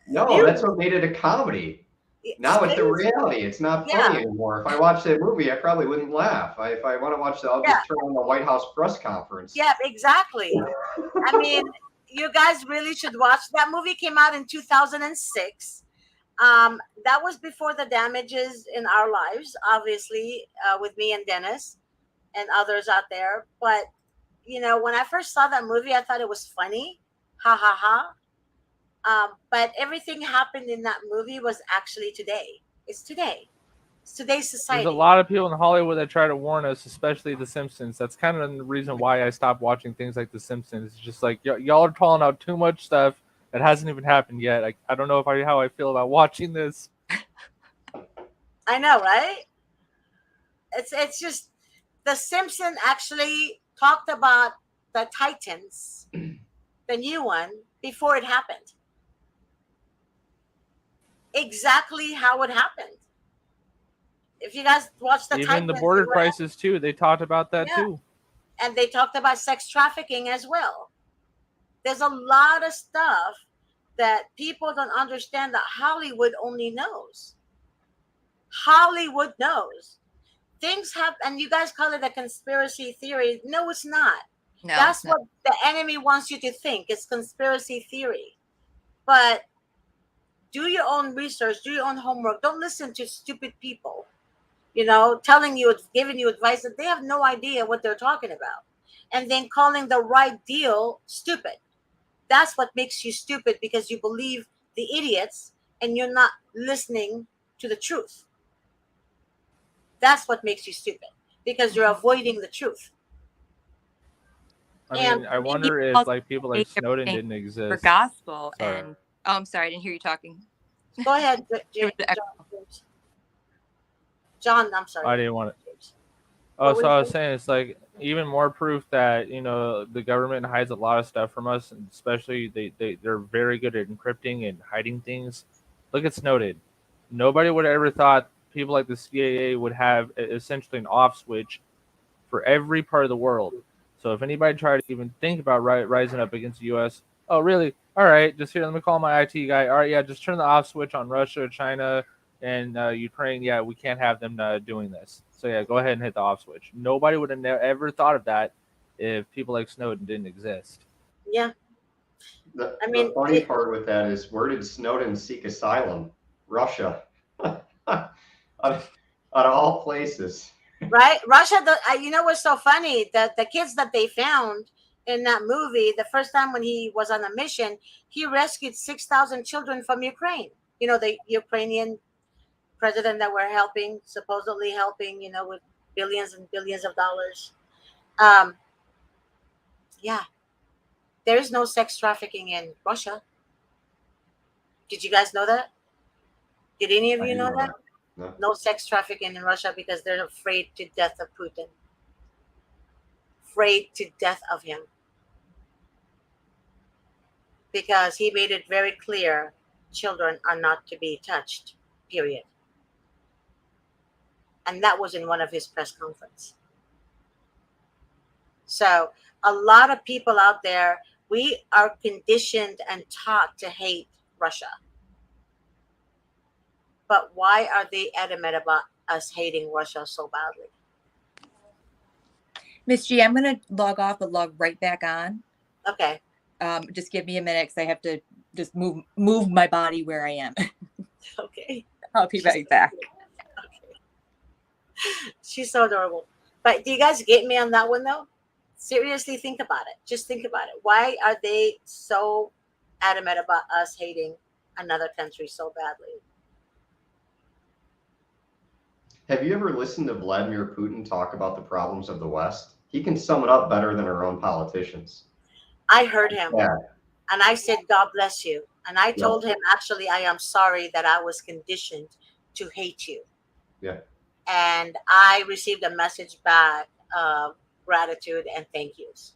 Speaker 1: No,
Speaker 3: news.
Speaker 1: that's what made it a comedy. Now it's a
Speaker 3: Today's-
Speaker 1: reality. It's not funny anymore. If I watched that movie, I probably wouldn't laugh. If I want to watch that, I'll just turn on the White House press conference.
Speaker 3: Yeah, exactly. I mean, you guys really should watch that movie. Came out in 2006. That was before the damages in our lives, obviously, with me and Dennis and others out there. But when I first saw that movie, I thought it was funny, ha ha ha. But everything happened in that movie was actually today. It's today. It's today's society.
Speaker 5: There's a lot of people in Hollywood that try to warn us, especially The Simpsons. That's kind of the reason why I stopped watching things like The Simpsons. It's just like y'all are calling out too much stuff that hasn't even happened yet. I don't know how I feel about watching this.
Speaker 3: I know, right? It's just The Simpsons actually talked about the Titans, the new one, before it happened. Exactly how it happened. If you guys watch the
Speaker 5: Even
Speaker 3: Titans,
Speaker 5: the border crisis too, they talked about that too.
Speaker 3: And they talked about sex trafficking as well. There's a lot of stuff that people don't understand that Hollywood only knows. Hollywood knows. Things happen, and you guys call it a conspiracy theory. No, it's not.
Speaker 2: no.
Speaker 3: That's
Speaker 2: no.
Speaker 3: what the enemy wants you to think. It's conspiracy theory. But do your own research, do your own homework. Don't listen to stupid people, telling you, giving you advice that they have no idea what they're talking about. And then calling the right deal stupid. That's what makes you stupid, because you believe the idiots and you're not listening to the truth. That's what makes you stupid, because you're avoiding the truth.
Speaker 5: I mean, I wonder if like people like Snowden didn't
Speaker 2: For
Speaker 5: exist.
Speaker 2: gospel
Speaker 5: Sorry.
Speaker 2: and I'm sorry, I didn't hear you talking.
Speaker 3: Go ahead, John. I'm sorry.
Speaker 5: I didn't want it. Oh, so I was saying it's like even more proof that the government hides a lot of stuff from us, and especially they're very good at encrypting and hiding things. Look at Snowden. Nobody would have ever thought people like the CIA would have essentially an off switch for every part of the world. So if anybody tried to even think about rising up against the U.S., oh really? All right, just here. Let me call my IT guy. All right, yeah, just turn the off switch on Russia, China, and Ukraine. Yeah, we can't have them doing this. So yeah, go ahead and hit the off switch. Nobody would have ever thought of that if people like Snowden didn't exist.
Speaker 3: Yeah.
Speaker 1: The funny part with that is, where did Snowden seek asylum? Russia. out of all places.
Speaker 3: Right? Russia, what's so funny? That the kids that they found in that movie, the first time when he was on a mission, he rescued 6,000 children from Ukraine. The Ukrainian president that we're supposedly helping, with billions and billions of dollars. Yeah. There is no sex trafficking in Russia. Did you guys know that? Did any of you know that? No sex trafficking in Russia, because they're afraid to death of Putin. Afraid to death of him. Because he made it very clear children are not to be touched, period. And that was in one of his press conferences. So a lot of people out there, we are conditioned and taught to hate Russia. But why are they adamant about us hating Russia so badly?
Speaker 2: Miss G, I'm going to log off but log right back on.
Speaker 3: Okay.
Speaker 2: Just give me a minute, because I have to just move my body where I am.
Speaker 3: Okay.
Speaker 2: I'll be right back.
Speaker 3: Okay. She's so adorable. But do you guys get me on that one, though? Seriously, think about it. Just think about it. Why are they so adamant about us hating another country so badly?
Speaker 1: Have you ever listened to Vladimir Putin talk about the problems of the West? He can sum it up better than our own politicians.
Speaker 3: I heard him
Speaker 1: Yeah,
Speaker 3: and I said, God bless you. And I
Speaker 1: yeah,
Speaker 3: told him, actually, I am sorry that I was conditioned to hate you.
Speaker 1: yeah.
Speaker 3: And I received a message back of gratitude and thank yous.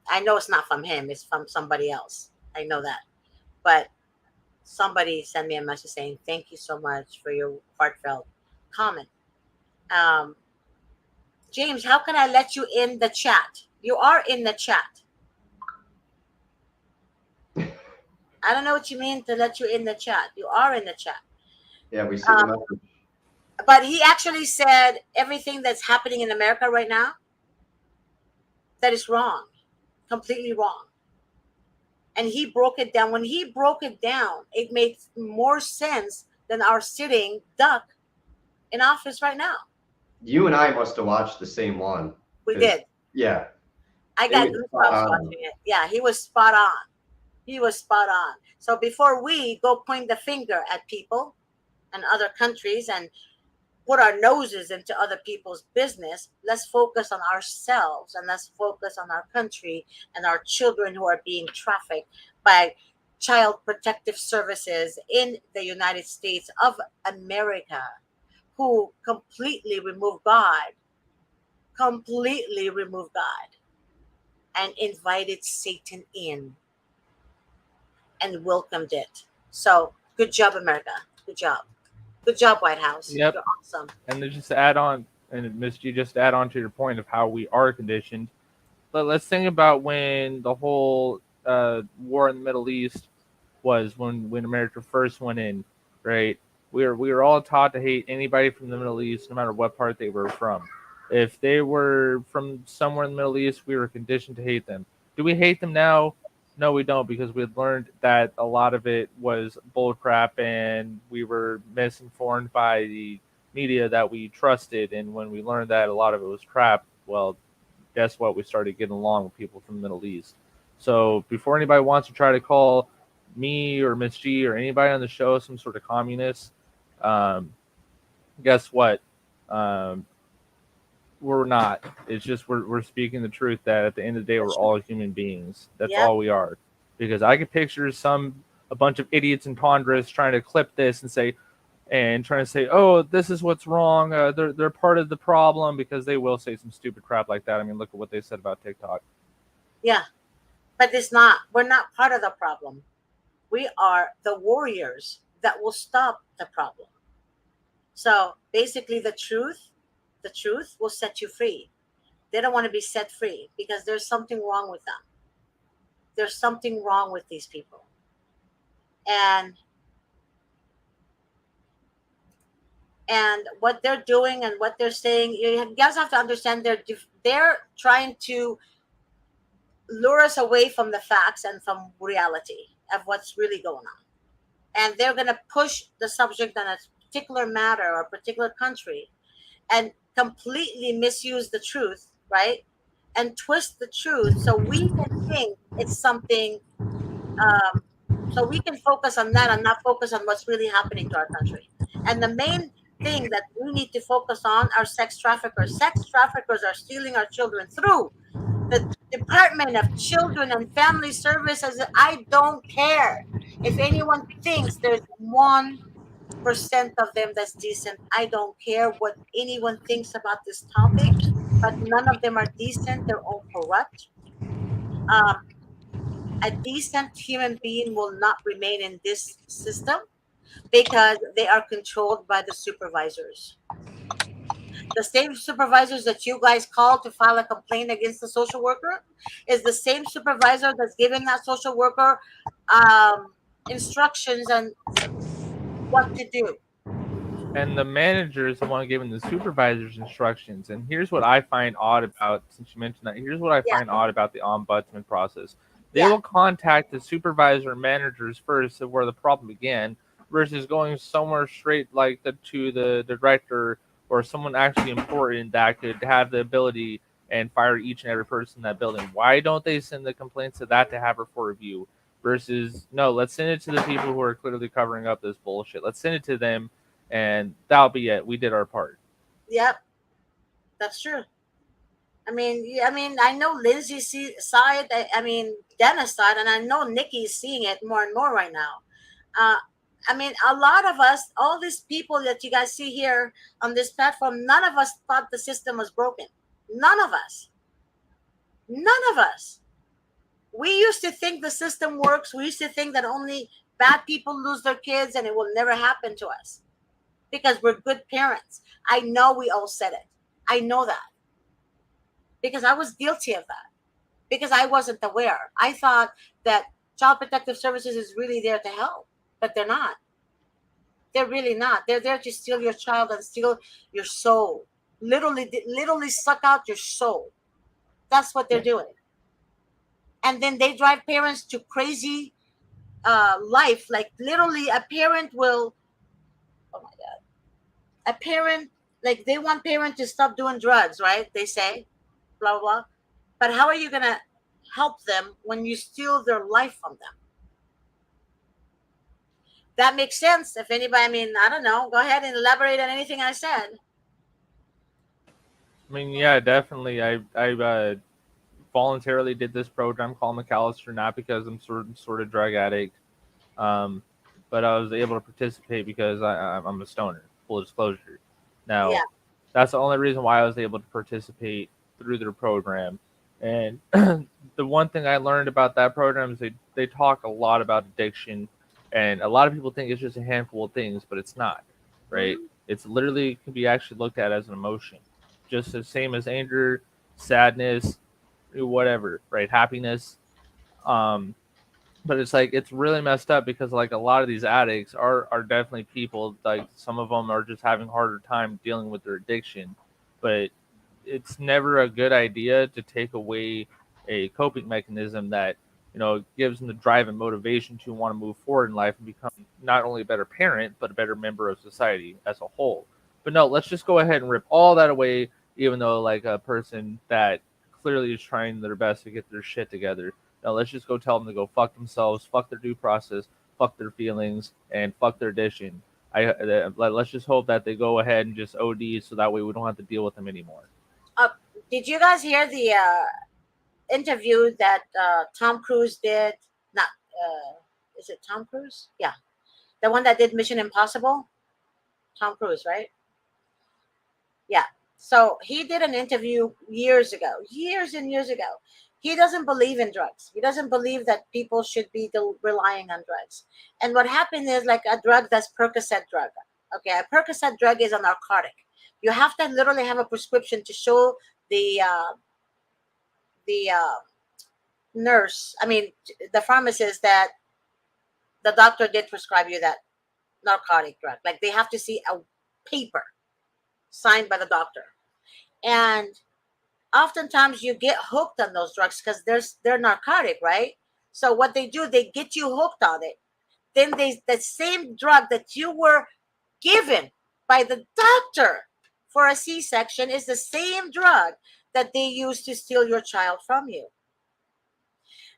Speaker 3: I know it's not from him, it's from somebody else. I know that. But somebody sent me a message saying, thank you so much for your heartfelt comment. Um, James, how can I let you in the chat? You are in the chat. I don't know what you mean to let you in the chat. You are in the chat.
Speaker 1: Yeah, we see the message.
Speaker 3: But he actually said everything that's happening in America right now, that is wrong, completely wrong. And he broke it down. When he broke it down, it made more sense than our sitting duck in office right now.
Speaker 1: You and I must have watched the same one.
Speaker 3: We
Speaker 1: 'Cause,
Speaker 3: did.
Speaker 1: yeah,
Speaker 3: I
Speaker 1: it
Speaker 3: got
Speaker 1: was spot
Speaker 3: goosebumps
Speaker 1: on.
Speaker 3: watching it. Yeah, he was spot on. He was spot on. So before we go point the finger at people and other countries and put our noses into other people's business, let's focus on ourselves and let's focus on our country and our children who are being trafficked by child protective services in the United States of America, who completely removed God and invited Satan in and welcomed it. So good job, America. Good job. Good job, White House.
Speaker 5: Yep.
Speaker 3: You're awesome.
Speaker 5: And then just to add on, and Miss G, just to add on to your point of how we are conditioned. But let's think about when the whole war in the Middle East was when America first went in, right? We were all taught to hate anybody from the Middle East, no matter what part they were from. If they were from somewhere in the Middle East, we were conditioned to hate them. Do we hate them now? No, we don't, because we had learned that a lot of it was bullcrap, and we were misinformed by the media that we trusted. And when we learned that a lot of it was crap, well, guess what? We started getting along with people from the Middle East. So before anybody wants to try to call me or Miss G or anybody on the show some sort of communist, guess what? We're not. It's just we're speaking the truth that at the end of the day, we're all human beings. That's
Speaker 3: Yep.
Speaker 5: all we are. Because I can picture a bunch of idiots in Congress trying to clip this and trying to say, oh, this is what's wrong. They're part of the problem, because they will say some stupid crap like that. I mean, look at what they said about TikTok.
Speaker 3: Yeah, but it's not. We're not part of the problem. We are the warriors that will stop the problem. So basically, the truth will set you free. They don't want to be set free because there's something wrong with them. There's something wrong with these people. And what they're doing and what they're saying, you guys have to understand they're trying to lure us away from the facts and from reality of what's really going on. And they're going to push the subject on a particular matter or a particular country and completely misuse the truth, right? And twist the truth so we can think it's something, so we can focus on that and not focus on what's really happening to our country. And the main thing that we need to focus on are sex traffickers. Sex traffickers are stealing our children through the Department of Children and Family Services. I don't care if anyone thinks there's 1% of them that's decent. I don't care what anyone thinks about this topic, but none of them are decent. They're all corrupt. Um, a decent human being will not remain in this system because they are controlled by the supervisors. The same supervisors that you guys called to file a complaint against the social worker is the same supervisor that's giving that social worker instructions on what to do.
Speaker 5: And the manager is the one giving the supervisors instructions. And here's what I find odd about, since you mentioned that, here's what I
Speaker 3: Yeah.
Speaker 5: find odd about the ombudsman process. They
Speaker 3: Yeah.
Speaker 5: will contact the supervisor and managers first of where the problem began, versus going somewhere straight to the director or someone actually important that could have the ability and fire each and every person in that building? Why don't they send the complaints to that to have her for review? Versus, no, let's send it to the people who are clearly covering up this bullshit. Let's send it to them, and that'll be it. We did our part.
Speaker 3: Yep, that's true. I know Lindsay saw it. I mean, Dennis saw it, and I know Nikki's seeing it more and more right now. Uh, a lot of us, all these people that you guys see here on this platform, none of us thought the system was broken. None of us. None of us. We used to think the system works. We used to think that only bad people lose their kids and it will never happen to us because we're good parents. I know we all said it. I know that because I was guilty of that because I wasn't aware. I thought that Child Protective Services is really there to help, but they're not. They're really not. They're there to steal your child and steal your soul. Literally suck out your soul. That's what they're doing. And then they drive parents to crazy life. Like literally, a parent will. Oh my god! A parent, like they want parent to stop doing drugs, right? They say, blah blah blah. But how are you gonna help them when you steal their life from them? That makes sense. If anybody, I don't know. Go ahead and elaborate on anything I said.
Speaker 5: I mean, yeah, definitely. I voluntarily did this program called McAllister, not because I'm sort of drug addict, um, but I was able to participate because I'm a stoner. Full disclosure.
Speaker 3: Yeah.
Speaker 5: Now, that's the only reason why I was able to participate through their program. And the one thing I learned about that program is they talk a lot about addiction, and a lot of people think it's just a handful of things, but it's not, right?
Speaker 3: Mhm.
Speaker 5: It's literally can be actually looked at as an emotion, just the same as anger, sadness, whatever, right? Happiness. Um, but it's like it's really messed up because like a lot of these addicts are definitely people, like some of them are just having harder time dealing with their addiction, but it's never a good idea to take away a coping mechanism that gives them the drive and motivation to want to move forward in life and become not only a better parent but a better member of society as a whole. But no, let's just go ahead and rip all that away, even though like a person that clearly is trying their best to get their shit together. Now let's just go tell them to go fuck themselves, fuck their due process, fuck their feelings, and fuck their addiction. Let's just hope that they go ahead and just OD, so that way we don't have to deal with them anymore.
Speaker 3: Uh, did you guys hear the interview that Tom Cruise did? Not, is it Tom Cruise? Yeah, the one that did Mission Impossible. Tom Cruise, right? Yeah. So he did an interview years ago, years and years ago. He doesn't believe in drugs. He doesn't believe that people should be relying on drugs. And what happened is like a drug that's Percocet drug. Okay, a Percocet drug is a narcotic. You have to literally have a prescription to show the the nurse. The pharmacist that the doctor did prescribe you that narcotic drug. Like they have to see a paper signed by the doctor. And oftentimes you get hooked on those drugs because they're narcotic, right? So what they do, they get you hooked on it. Then the same drug that you were given by the doctor for a C-section is the same drug that they use to steal your child from you.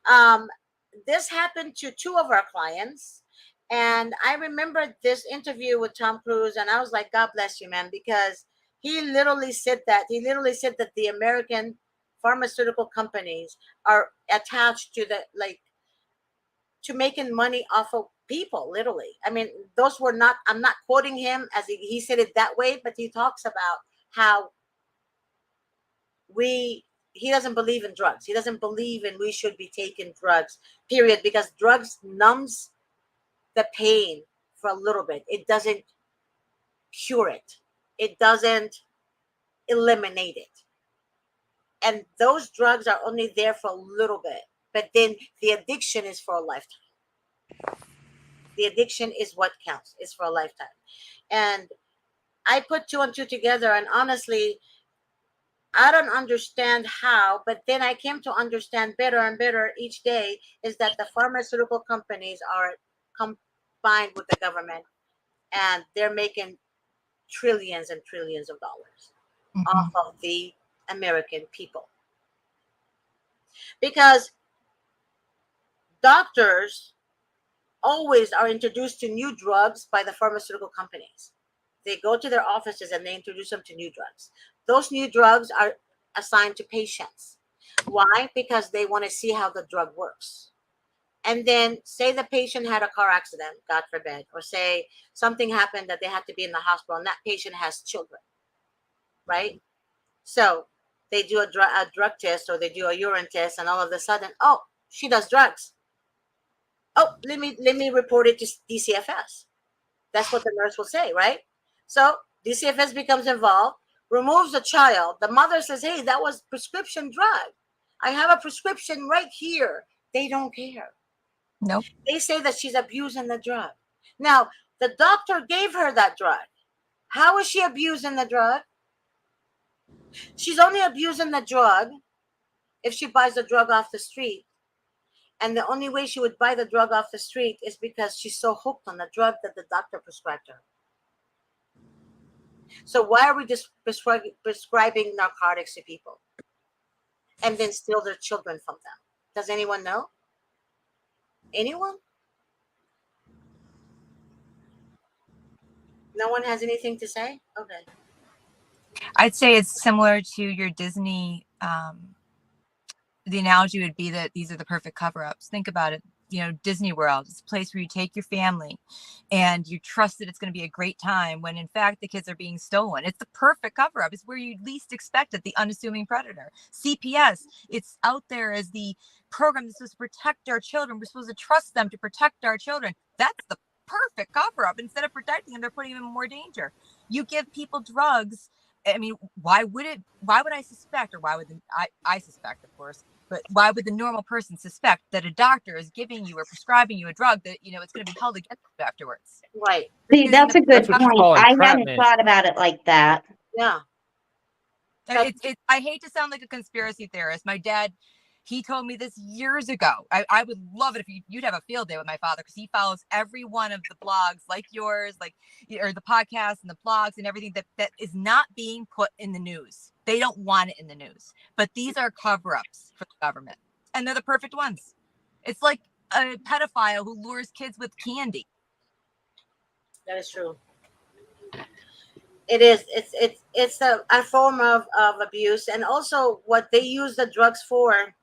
Speaker 3: Um, this happened to two of our clients. And I remember this interview with Tom Cruise, and I was like, God bless you, man, because he literally said that. He literally said that the American pharmaceutical companies are attached to to making money off of people, literally. Those were not, I'm not quoting him as he said it that way, but he talks about how he doesn't believe in drugs. He doesn't believe in we should be taking drugs, period, because drugs numbs the pain for a little bit. It doesn't cure it. It doesn't eliminate it. And those drugs are only there for a little bit. But then the addiction is for a lifetime. The addiction is what counts. It's for a lifetime. And I put two and two together, and honestly, I don't understand how, but then I came to understand better and better each day is that the pharmaceutical companies are combined with the government, and they're making trillions and trillions of dollars
Speaker 2: Mhm.
Speaker 3: off of the American people. Because doctors always are introduced to new drugs by the pharmaceutical companies. They go to their offices and they introduce them to new drugs. Those new drugs are assigned to patients. Why? Because they want to see how the drug works. And then, say the patient had a car accident, God forbid, or say something happened that they had to be in the hospital, and that patient has children, right? So they do a drug test or they do a urine test, and all of a sudden, oh, she does drugs. Oh, let me report it to DCFS. That's what the nurse will say, right? So DCFS becomes involved, removes the child. The mother says, hey, that was prescription drug. I have a prescription right here. They don't care.
Speaker 2: Nope.
Speaker 3: They say that she's abusing the drug. Now, the doctor gave her that drug. How is she abusing the drug? She's only abusing the drug if she buys the drug off the street. And the only way she would buy the drug off the street is because she's so hooked on the drug that the doctor prescribed her. So why are we just prescribing narcotics to people and then steal their children from them? Does anyone know? Anyone? No one has anything to say? Okay.
Speaker 2: I'd say it's similar to your Disney. The analogy would be that these are the perfect cover-ups. Think about it. You know, Disney World is a place where you take your family and you trust that it's going to be a great time when in fact the kids are being stolen. It's the perfect cover-up. It's where you least expect it, the unassuming predator. CPS, it's out there as the program that's supposed to protect our children. We're supposed to trust them to protect our children. That's the perfect cover-up. Instead of protecting them, they're putting them in more danger. You give people drugs. I mean, why would I suspect, or why would I suspect, of course, but why would the normal person suspect that a doctor is giving you or prescribing you a drug that, you know, it's going to be held against you afterwards?
Speaker 3: Right.
Speaker 4: See, that's a good
Speaker 5: That's what you
Speaker 4: point.
Speaker 5: call
Speaker 4: I hadn't
Speaker 5: entrapment.
Speaker 4: thought about it like that.
Speaker 3: Yeah.
Speaker 2: I hate to sound like a conspiracy theorist. My dad, he told me this years ago. I would love it if you'd have a field day with my father, because he follows every one of the blogs like yours, like, or the podcasts and the blogs and everything that is not being put in the news. They don't want it in the news, but these are cover-ups for the government, and they're the perfect ones. It's like a pedophile who lures kids with candy.
Speaker 3: That is true. It is. It's a form of abuse, and also what they use the drugs for.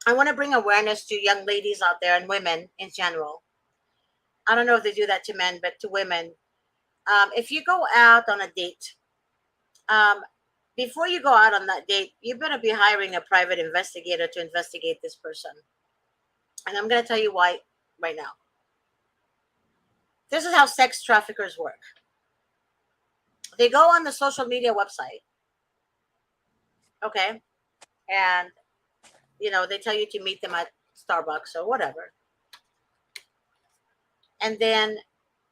Speaker 3: I want to bring awareness to young ladies out there and women in general. I don't know if they do that to men, but to women, if you go out on a date, um, before you go out on that date, you better be hiring a private investigator to investigate this person. And I'm going to tell you why right now. This is how sex traffickers work. They go on the social media website, okay, and they tell you to meet them at Starbucks or whatever, and then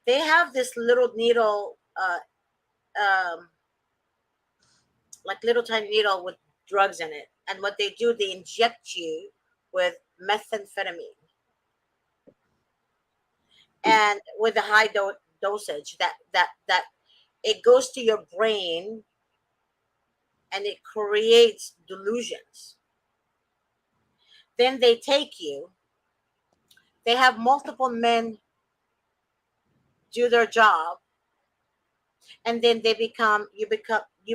Speaker 3: they have this little needle, like little tiny needle with drugs in it, and what they do, they inject you with methamphetamine, and with a high dosage that it goes to your brain and it creates delusions. Then they take you. They have multiple men do their job, and then you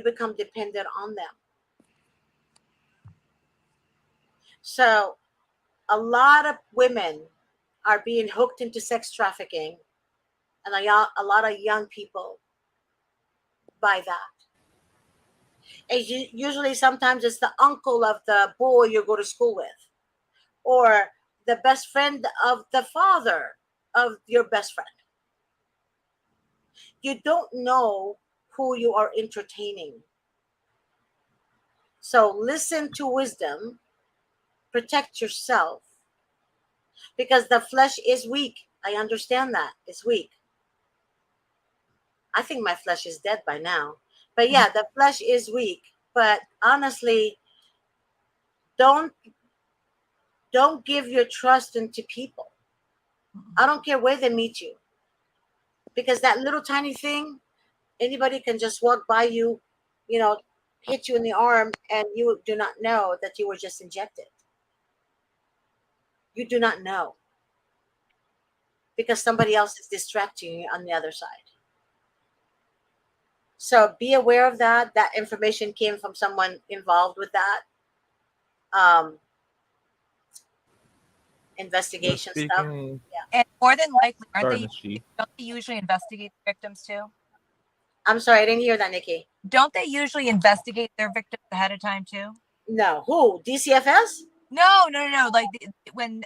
Speaker 3: become dependent on them. So a lot of women are being hooked into sex trafficking, and a lot of young people buy that. And usually, sometimes it's the uncle of the boy you go to school with, or the best friend of the father of your best friend. You don't know who you are entertaining. So listen to wisdom, protect yourself, because the flesh is weak. I understand that. It's weak. I think my flesh is dead by now. But yeah, the flesh is weak. But honestly, don't give your trust into people. I don't care where they meet you. Because that little tiny thing, Anybody can just walk by you, you know, hit you in the arm, and you do not know that you were just injected. You do not know because somebody else is distracting you on the other side. So be aware of that. That information came from someone involved with that
Speaker 5: But
Speaker 3: investigation stuff.
Speaker 5: speaking,
Speaker 2: And more than likely,
Speaker 5: sorry, Miss G.
Speaker 2: don't they usually investigate victims too?
Speaker 3: I'm sorry, I didn't hear that, Nikki.
Speaker 2: Don't they usually investigate their victims ahead of time too?
Speaker 3: No, who? DCFS?
Speaker 2: No. Like when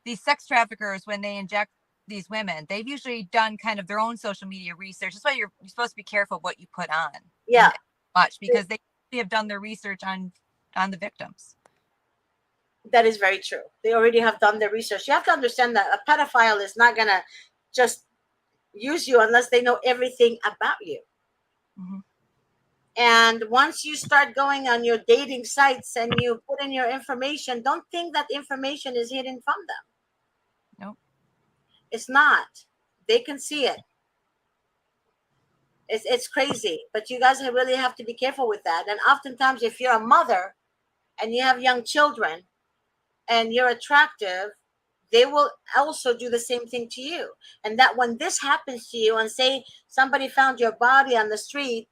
Speaker 2: these sex traffickers, when they inject these women, they've usually done kind of their own social media research. That's why you're supposed to be careful what you put on.
Speaker 3: Yeah,
Speaker 2: Much because they have done their research on the victims.
Speaker 3: that is very true. They already have done their research. You have to understand that a pedophile is not gonna just use you unless they know everything about you.
Speaker 2: Mm-hmm.
Speaker 3: And once you start going on your dating sites and you put in your information, don't think that information is hidden from them.
Speaker 2: Nope.
Speaker 3: It's not. They can see it. It's crazy. But you guys really have to be careful with that. And oftentimes, if you're a mother and you have young children and you're attractive, they will also do the same thing to you. And that when this happens to you, and say somebody found your body on the street,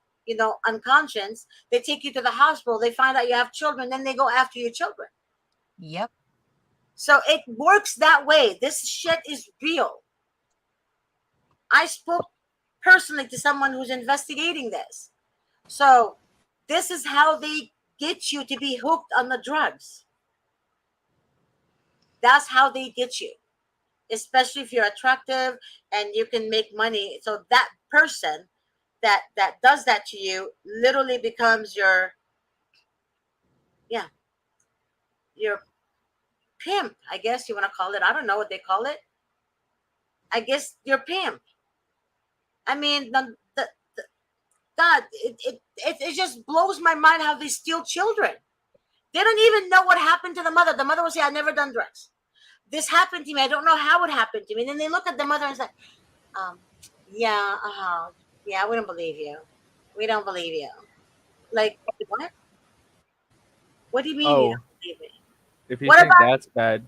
Speaker 3: unconscious, they take you to the hospital, they find out you have children, then they go after your children.
Speaker 2: Yep.
Speaker 3: So it works that way. This shit is real. I spoke personally to someone who's investigating this. So this is how they get you to be hooked on the drugs. That's how they get you, especially if you're attractive and you can make money. So that person that does that to you literally becomes your pimp, I guess you want to call it. I don't know what they call it. I guess your pimp. I mean, God, it just blows my mind how they steal children. They don't even know what happened to the mother. The mother will say, "I've never done drugs. This happened to me. I don't know how it happened to me." And then they look at the mother and say, yeah, yeah, we don't believe you. We don't believe you. Like, what? What do you mean you
Speaker 5: Oh,
Speaker 3: don't believe me?
Speaker 5: if you
Speaker 3: What
Speaker 5: think
Speaker 3: about
Speaker 5: that's bad,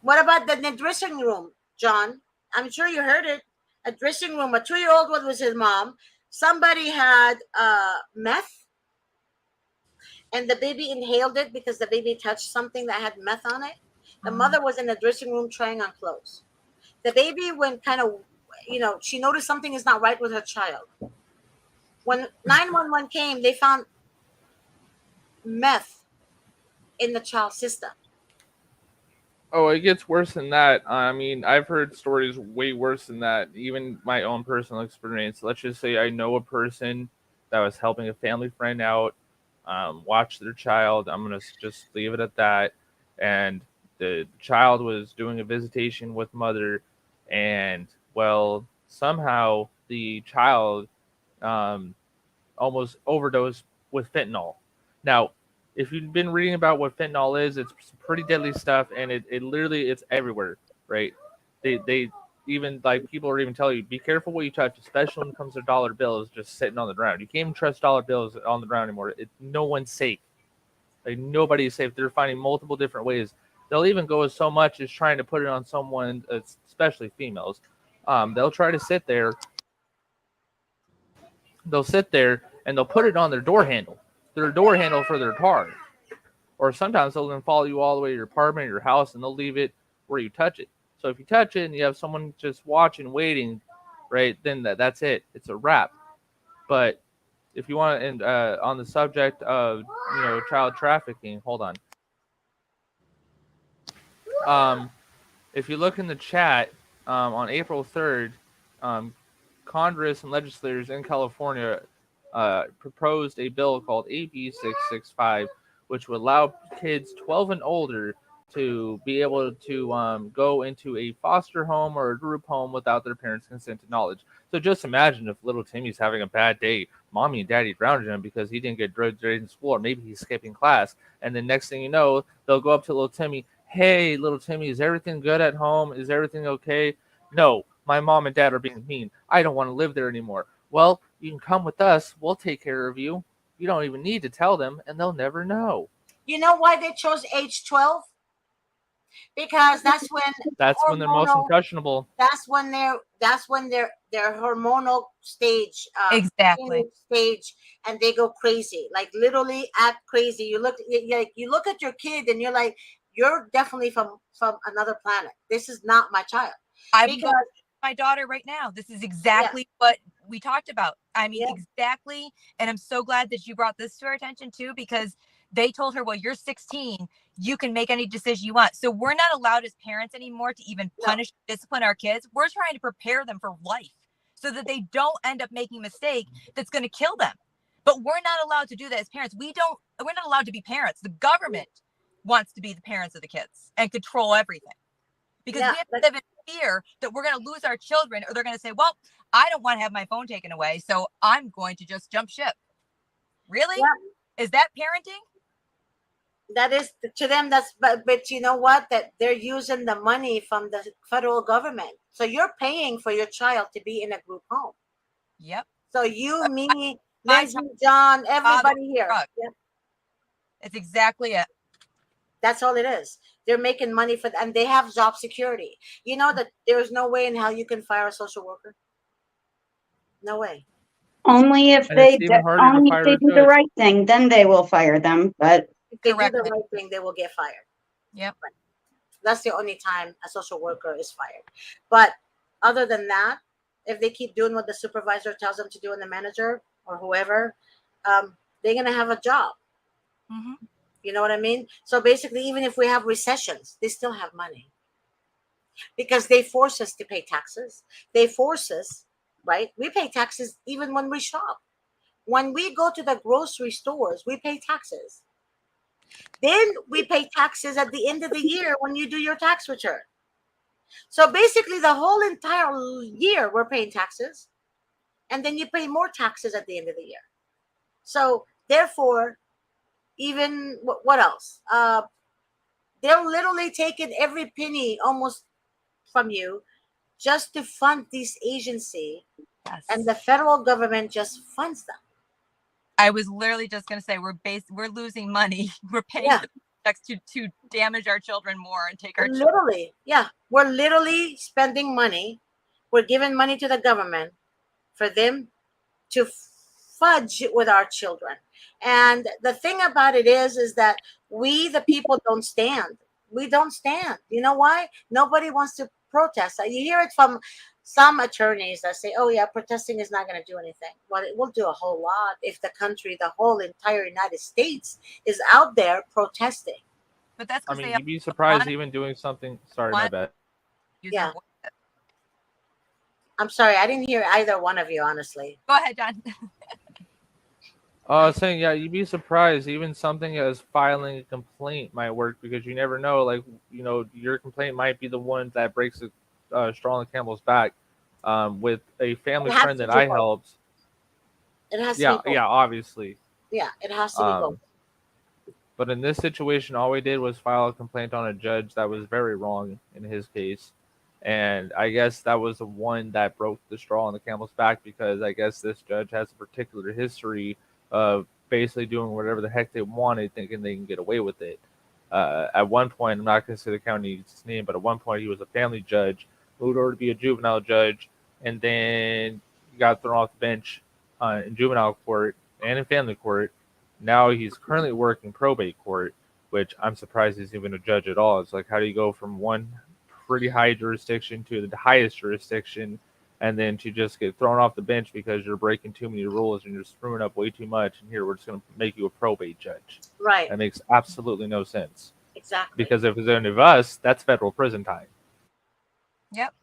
Speaker 3: the dressing room, John? I'm sure you heard it. A dressing room. A 2-year-old was with his mom. Somebody had meth, and the baby inhaled it because the baby touched something that had meth on it. The mother was in the dressing room trying on clothes. The baby went kind of, she noticed something is not right with her child. When 911 came, they found meth in the child's system.
Speaker 5: oh, it gets worse than that. I mean, I've heard stories way worse than that. Even my own personal experience. Let's just say I know a person that was helping a family friend out, watch their child. I'm gonna just leave it at that. And the child was doing a visitation with mother, and well, somehow the child um, almost overdosed with fentanyl. Now, if you've been reading about what fentanyl is, it's pretty deadly stuff, and it literally it's everywhere, right? They even like people are even telling you be careful what you touch, especially when it comes to dollar bills just sitting on the ground. You can't even trust dollar bills on the ground anymore. No one's safe. Like nobody is safe. They're finding multiple different ways. They'll even go as so much as trying to put it on someone, especially females. They'll try to sit there. They'll sit there and they'll put it on their door handle for their car. Or sometimes they'll even follow you all the way to your apartment or your house and they'll leave it where you touch it. So if you touch it and you have someone just watching, waiting, right, then that's it. It's a wrap. But if you want, and on the subject of child trafficking, hold on. If you look in the chat on April 3rd, Congress and legislators in California proposed a bill called AB 665, which would allow kids 12 and older to be able to go into a foster home or a group home without their parents' consent and knowledge. So just imagine if little Timmy's having a bad day, mommy and daddy grounded him because he didn't get drugged in school, or maybe he's skipping class. And then next thing you know, they'll go up to little Timmy, "Hey, little Timmy, is everything good at home? Is everything okay?" No, my mom and dad are being mean. I don't want to live there anymore. Well, you can come with us. We'll take care of you. You don't even need to tell them, and they'll never know.
Speaker 3: You know why they chose age 12? Because that's when
Speaker 5: That's when they're most
Speaker 3: hormonal
Speaker 5: impressionable.
Speaker 3: that's when their hormonal stage,
Speaker 2: Exactly.
Speaker 3: teenage stage, and they go crazy, like literally act crazy. You look at your kid and you're like, you're definitely from another planet. This is not my child.
Speaker 2: I'm
Speaker 3: Because
Speaker 2: going with my daughter right now. This is
Speaker 3: yeah,
Speaker 2: exactly what we talked about. I mean,
Speaker 3: yeah,
Speaker 2: exactly. And I'm so glad that you brought this to our attention too, because they told her, well, you're 16. You can make any decision you want. So we're not allowed as parents anymore to even
Speaker 3: no,
Speaker 2: punish, discipline our kids. We're trying to prepare them for life so that they don't end up making a mistake that's going to kill them. But we're not allowed to do that as parents. We're not allowed to be parents. The government wants to be the parents of the kids and control everything, because
Speaker 3: yeah,
Speaker 2: we have
Speaker 3: but
Speaker 2: to live in fear that we're going to lose our children, or they're going to say, well, I don't want to have my phone taken away, so I'm going to just jump ship. Really?
Speaker 3: yeah,
Speaker 2: Is that parenting?
Speaker 3: that is to them. But you know what? That they're using the money from the federal government. So you're paying for your child to be in a group home.
Speaker 2: Yep.
Speaker 3: So you, me,
Speaker 2: My
Speaker 3: Lindsay, John,
Speaker 2: father
Speaker 3: everybody here.
Speaker 2: drug.
Speaker 3: Yeah,
Speaker 2: It's exactly it.
Speaker 3: that's all it is. They're making money for, and they have job security. You know that there is no way in hell you can fire a social worker. No way.
Speaker 4: Only if
Speaker 5: And it's
Speaker 4: they
Speaker 5: even harder to
Speaker 4: only if
Speaker 5: fire
Speaker 4: they
Speaker 5: a
Speaker 4: do the
Speaker 5: judge.
Speaker 4: right thing, then they will fire them. But
Speaker 3: If they do the
Speaker 2: Correctly.
Speaker 3: right thing, they will get fired.
Speaker 2: Yep.
Speaker 3: That's the only time a social worker is fired. But other than that, if they keep doing what the supervisor tells them to do and the manager or whoever, they're gonna have a job.
Speaker 2: Mm-hmm.
Speaker 3: You know what I mean? So basically, even if we have recessions, they still have money because they force us to pay taxes. They force us, right? We pay taxes even when we shop. When we go to the grocery stores, we pay taxes. Then we pay taxes at the end of the year when you do your tax return. So basically, the whole entire year we're paying taxes, and then you pay more taxes at the end of the year. So therefore, even what else? They're literally taking every penny almost from you just to fund this agency, and
Speaker 2: Yes.
Speaker 3: the federal government just funds them.
Speaker 2: I was literally just going to say we're losing money. We're paying
Speaker 3: Yeah,
Speaker 2: the checks to damage our children more and take our children.
Speaker 3: literally. Yeah, we're literally spending money. We're giving money to the government for them to fudge with our children. And the thing about it is that we, the people, don't stand. We don't stand. You know why? Nobody wants to protest. You hear it from some attorneys that say, oh, yeah, protesting is not going to do anything. Well, it will do a whole lot if the country, the whole entire United States, is out there protesting.
Speaker 2: But that's
Speaker 5: I
Speaker 2: because
Speaker 5: mean,
Speaker 2: they
Speaker 5: you'd be
Speaker 2: want
Speaker 5: surprised even doing something. Sorry, my
Speaker 2: want
Speaker 5: bad.
Speaker 2: to use their
Speaker 3: Yeah.
Speaker 2: voice.
Speaker 3: I'm sorry. I didn't hear either one of you, honestly.
Speaker 2: Go ahead, John.
Speaker 5: Saying, yeah, you'd be surprised. Even something as filing a complaint might work because you never know. Like, your complaint might be the one that breaks the straw on the camel's back. With a
Speaker 3: It
Speaker 5: family
Speaker 3: has
Speaker 5: friend
Speaker 3: to
Speaker 5: that
Speaker 3: do
Speaker 5: I
Speaker 3: both.
Speaker 5: helped.
Speaker 3: It has to
Speaker 5: Yeah,
Speaker 3: be both.
Speaker 5: yeah, obviously.
Speaker 3: Yeah, it has to be both.
Speaker 5: Um, but in this situation, all we did was file a complaint on a judge that was very wrong in his case. And I guess that was the one that broke the straw on the camel's back because I guess this judge has a particular history of basically doing whatever the heck they wanted, thinking they can get away with it. At one point, I'm not going to say the county's name, but at one point he was a family judge, moved over to be a juvenile judge, and then he got thrown off the bench in juvenile court and in family court. Now he's currently working probate court, which I'm surprised he's even a judge at all. It's like, how do you go from one pretty high jurisdiction to the highest jurisdiction and then to just get thrown off the bench because you're breaking too many rules and you're screwing up way too much, and here we're just going to make you a probate judge?
Speaker 3: Right.
Speaker 5: That makes absolutely no sense.
Speaker 3: Exactly.
Speaker 5: Because if it's any of us, that's federal prison time.
Speaker 2: Yep.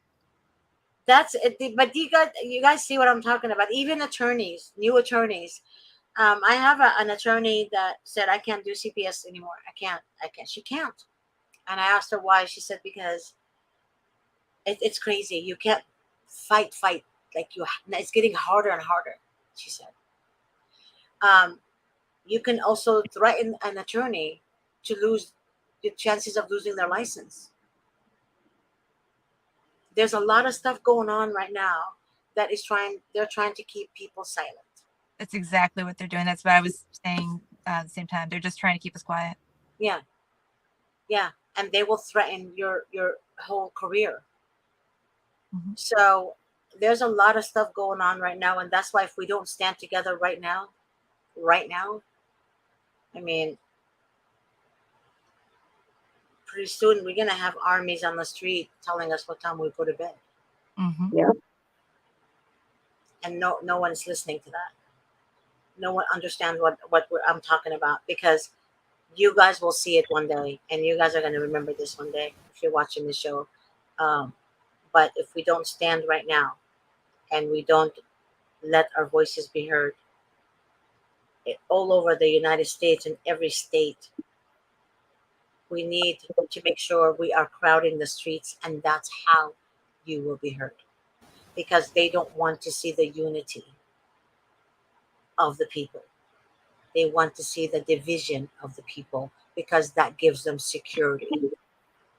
Speaker 3: That's it. But you guys see what I'm talking about. Even attorneys, new attorneys. I have an attorney that said I can't do CPS anymore. I can't. She can't. And I asked her why. She said because it's crazy. You can't fight. Like you, it's getting harder and harder. She said. Um, you can also threaten an attorney to lose the chances of losing their license. There's a lot of stuff going on right now that they're trying to keep people silent.
Speaker 2: That's exactly what they're doing. That's what I was saying at the same time. They're just trying to keep us quiet.
Speaker 3: Yeah, yeah, and they will threaten your whole career.
Speaker 2: Mhm.
Speaker 3: So there's a lot of stuff going on right now, and that's why if we don't stand together right now, I mean, pretty soon we're gonna have armies on the street telling us what time we go to bed,
Speaker 2: Mhm.
Speaker 3: and no one's listening to that. No one understands I'm talking about, because you guys will see it one day, and you guys are gonna remember this one day if you're watching the show. Um, but if we don't stand right now, and we don't let our voices be heard, all over the United States and every state, we need to make sure we are crowding the streets, and that's how you will be heard, because they don't want to see the unity of the people. They want to see the division of the people, because that gives them security.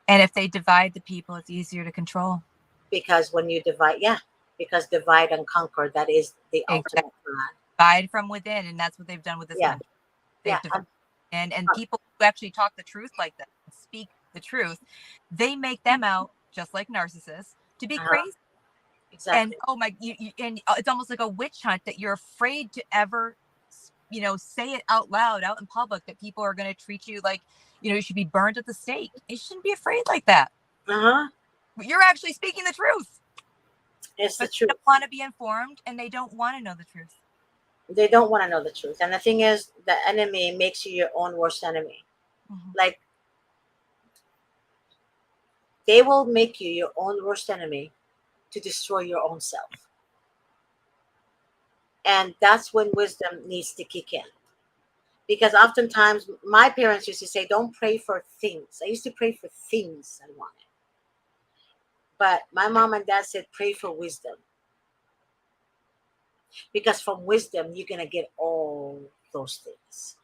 Speaker 2: And if they divide the people, it's easier to control.
Speaker 3: Because when you divide, yeah, because divide and conquer, that is the
Speaker 2: Exactly.
Speaker 3: ultimate plan.
Speaker 2: Divide from within, and that's what they've done with this
Speaker 3: Yeah,
Speaker 2: country.
Speaker 3: yeah,
Speaker 2: They've divided. And people who actually talk the truth like that, speak the truth, they make them out, just like narcissists, to be crazy.
Speaker 3: exactly.
Speaker 2: And oh my, and it's almost like a witch hunt that you're afraid to ever, say it out loud, out in public, that people are going to treat you like, you should be burned at the stake. You shouldn't be afraid like that.
Speaker 3: Uh-huh.
Speaker 2: You're actually speaking the truth.
Speaker 3: It's the
Speaker 2: But
Speaker 3: truth.
Speaker 2: they don't want to be informed, and they don't want to know the truth.
Speaker 3: They don't want to know the truth. And the thing is, the enemy makes you your own worst enemy.
Speaker 2: Mm-hmm.
Speaker 3: Like, they will make you your own worst enemy to destroy your own self. And that's when wisdom needs to kick in. Because oftentimes my parents used to say, don't pray for things. I used to pray for things I wanted. But my mom and dad said, pray for wisdom. Because from wisdom, you're going to get all those things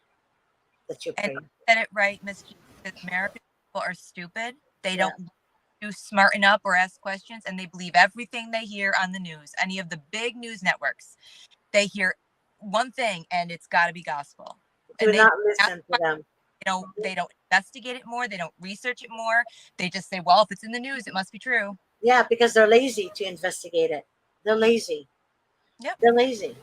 Speaker 3: that you're
Speaker 2: And
Speaker 3: praying
Speaker 2: you said it right, Miss G. American people are stupid. They
Speaker 3: Yeah.
Speaker 2: don't do smarten up or ask questions, and they believe everything they hear on the news. Any of the big news networks, they hear one thing, and it's got to be gospel.
Speaker 3: Do
Speaker 2: And
Speaker 3: not listen to them.
Speaker 2: They don't investigate it more. They don't research it more. They just say, well, if it's in the news, it must be true.
Speaker 3: Yeah, because they're lazy to investigate it. They're lazy.
Speaker 2: Yep.
Speaker 3: They're lazy.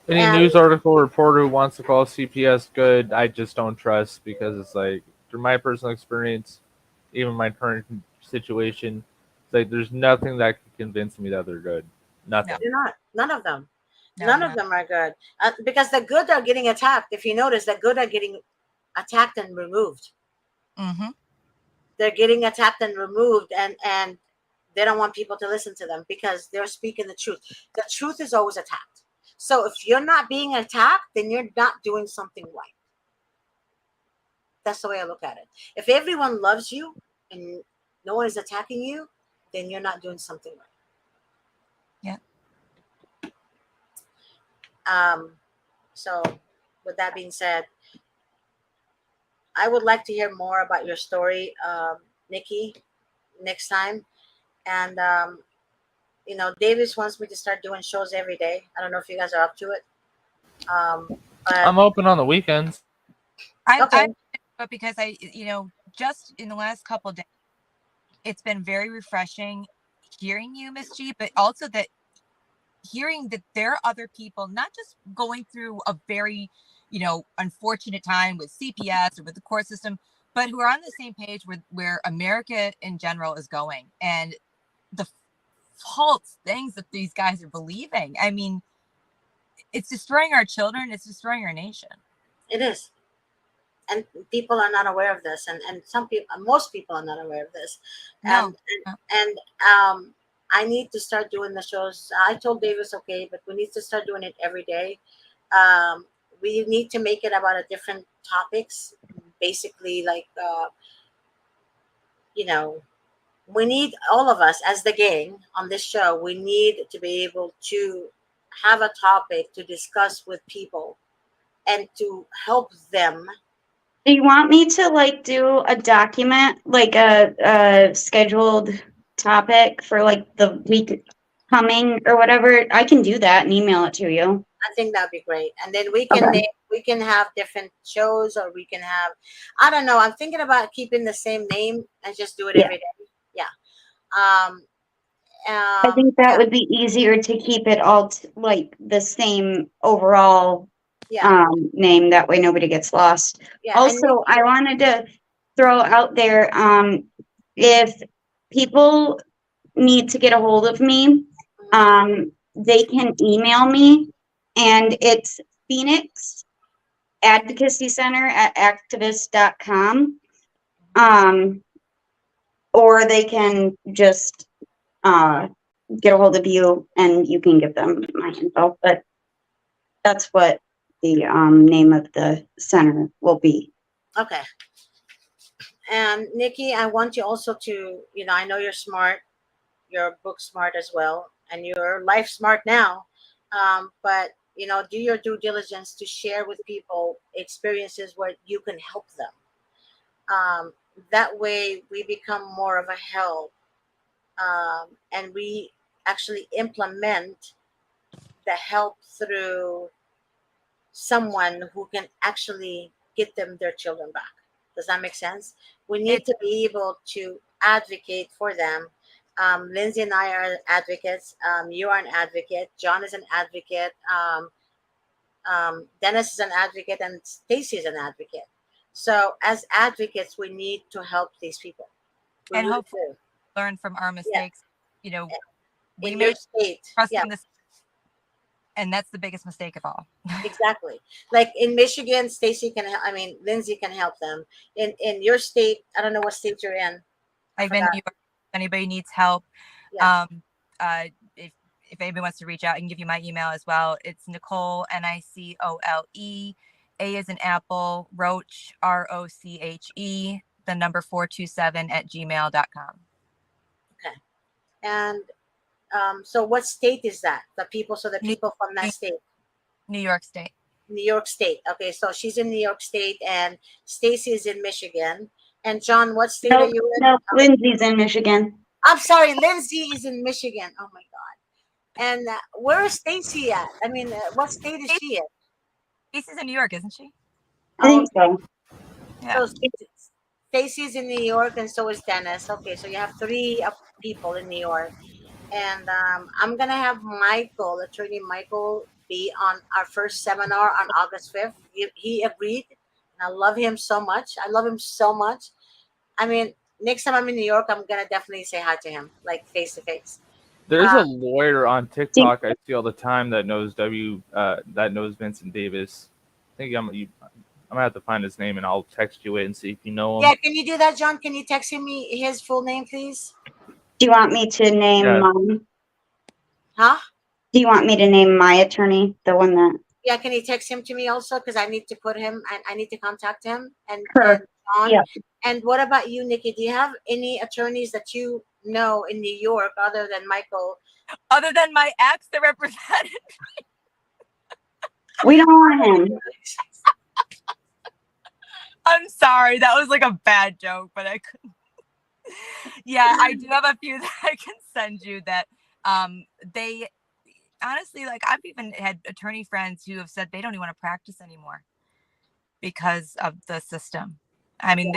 Speaker 5: Any
Speaker 3: And-
Speaker 5: news article reporter who wants to call CPS good, I just don't trust, because it's like, through my personal experience, even my current situation, it's like there's nothing that can convince me that they're good. Nothing.
Speaker 2: No.
Speaker 3: They're not. None of them.
Speaker 2: No,
Speaker 3: None
Speaker 2: no.
Speaker 3: of them are good. Because the good are getting attacked. If you notice, the good are getting attacked and removed.
Speaker 2: Mm-hmm.
Speaker 3: They're getting attacked and removed, and they don't want people to listen to them because they're speaking the truth. The truth is always attacked. So if you're not being attacked, then you're not doing something right. That's the way I look at it. If everyone loves you and no one is attacking you, then you're not doing something right.
Speaker 2: Yeah.
Speaker 3: So with that being said, I would like to hear more about your story, Nikki, next time. And Davis wants me to start doing shows every day. I don't know if you guys are up to it. But
Speaker 5: I'm open on the weekends.
Speaker 3: okay.
Speaker 2: But because just in the last couple of days, it's been very refreshing hearing you, Miss G, but also that hearing that there are other people not just going through a very, unfortunate time with CPS or with the court system, but who are on the same page where America in general is going, and the false things that these guys are believing. I mean, it's destroying our children. It's destroying our nation.
Speaker 3: It is. And people are not aware of this, and most people are not aware of this.
Speaker 2: No.
Speaker 3: And I need to start doing the shows. I told Davis, okay, but we need to start doing it every day. We need to make it about a different topics, basically, like we need, all of us as the gang on this show, we need to be able to have a topic to discuss with people and to help them.
Speaker 4: Do you want me to do a document, like a scheduled topic for like the week coming or whatever, I can do that and email it to you.
Speaker 3: I think that'd be great. And then we can
Speaker 4: Okay.
Speaker 3: we can have different shows, or we can have, I don't know. I'm thinking about keeping the same name and just do it
Speaker 4: Yeah.
Speaker 3: every day. Yeah. Um.
Speaker 4: I think
Speaker 3: Yeah.
Speaker 4: that would be easier to keep it all like the same overall
Speaker 3: Yeah.
Speaker 4: name. That way nobody gets lost.
Speaker 3: Yeah. And
Speaker 4: Also, I wanted to throw out there, if people need to get a hold of me, they can email me, and it's Phoenix Advocacy Center at activist.com. Or they can just get a hold of you and you can give them my info. But that's what the name of the center will be.
Speaker 3: okay. And Nikki, I want you also to, I know you're smart, you're book smart as well, and you're life smart now. But do your due diligence to share with people experiences where you can help them. That way, we become more of a help, and we actually implement the help through someone who can actually get them their children back. Does that make sense? We need to be able to advocate for them. Lindsay and I are advocates. You are an advocate. John is an advocate. Dennis is an advocate, and Stacy is an advocate. So, as advocates, we need to help these people. We
Speaker 2: And
Speaker 3: really
Speaker 2: hopefully
Speaker 3: do.
Speaker 2: learn from our mistakes. You know, we
Speaker 3: In your
Speaker 2: make
Speaker 3: state, yeah,
Speaker 2: trusting this, and that's the biggest mistake of all.
Speaker 3: exactly. Like in Michigan, Stacy can. I mean, Lindsay can help them. In your state, I don't know what state you're in. I
Speaker 2: I've been
Speaker 3: forgot.
Speaker 2: New York. If anybody needs help,
Speaker 3: Yeah.
Speaker 2: if anybody wants to reach out, I can give you my email as well. It's Nicole, Nicole, A is an apple, Roche, Roche, the number 427 at gmail.com.
Speaker 3: Okay. And so, what state is that? So the
Speaker 2: New,
Speaker 3: people from that state.
Speaker 2: New York State.
Speaker 3: New York State. Okay, so she's in New York State, and Stacy is in Michigan. And John, what state are
Speaker 4: Nope,
Speaker 3: you in?
Speaker 4: nope. Lindsay's in Michigan.
Speaker 3: I'm sorry, Lindsay is in Michigan. Oh my God! And where is Stacy at? I mean, what state is she in?
Speaker 2: Stacy's in New York, isn't she?
Speaker 4: I think so.
Speaker 2: Yeah.
Speaker 3: So Stacy's in New York, and so is Dennis. Okay, so you have three people in New York, and I'm gonna have attorney Michael, be on our first seminar on August 5th. He agreed, and I love him so much. I love him so much. I mean, next time I'm in New York, I'm gonna definitely say hi to him, like face to face.
Speaker 5: There's a lawyer on
Speaker 4: See,
Speaker 5: TikTok I see all the time that knows Vincent Davis. I think I'm gonna have to find his name and I'll text you it and see if you know him.
Speaker 3: Yeah, can you do that, John? Can you text me his full name, please?
Speaker 4: do you want me to name
Speaker 5: Yeah.
Speaker 3: Huh?
Speaker 4: do you want me to name my attorney, the one that
Speaker 3: Yeah, can you text him to me also? Because I need to put him, I need to contact him and
Speaker 4: her?
Speaker 3: John.
Speaker 4: Yeah.
Speaker 3: And what about you, Nikki? Do you have any attorneys that you know in New York other than Michael?
Speaker 2: Other than my ex that represented.
Speaker 4: We don't want him.
Speaker 2: I'm sorry. That was like a bad joke, but I couldn't. Yeah, I do have a few that I can send you that they honestly, like, I've even had attorney friends who have said they don't even want to practice anymore because of the system. I mean,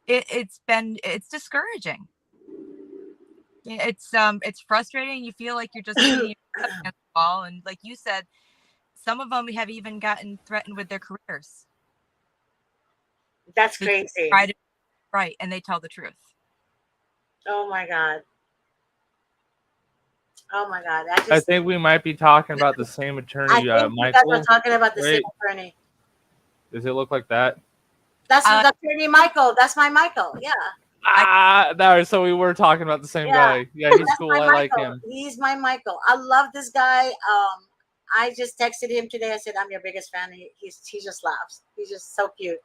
Speaker 2: it's discouraging. It's frustrating. You feel like you're just beating your head against the wall, and like you said, some of them have even gotten threatened with their careers.
Speaker 3: That's
Speaker 2: They
Speaker 3: crazy.
Speaker 2: try to right, and they tell the truth.
Speaker 3: Oh my God. Oh my God.
Speaker 5: I think we might be talking about the same attorney,
Speaker 3: I think you guys
Speaker 5: Michael.
Speaker 3: are talking about the same
Speaker 5: Wait.
Speaker 3: attorney.
Speaker 5: Does it look like that?
Speaker 3: That's the attorney Michael. That's my Michael. Yeah.
Speaker 5: No, so we were talking about the same guy. Yeah, he's
Speaker 3: That's
Speaker 5: cool.
Speaker 3: my
Speaker 5: I like
Speaker 3: Michael.
Speaker 5: him.
Speaker 3: He's my Michael. I love this guy. I just texted him today. I said, I'm your biggest fan. He just laughs. He's just so cute.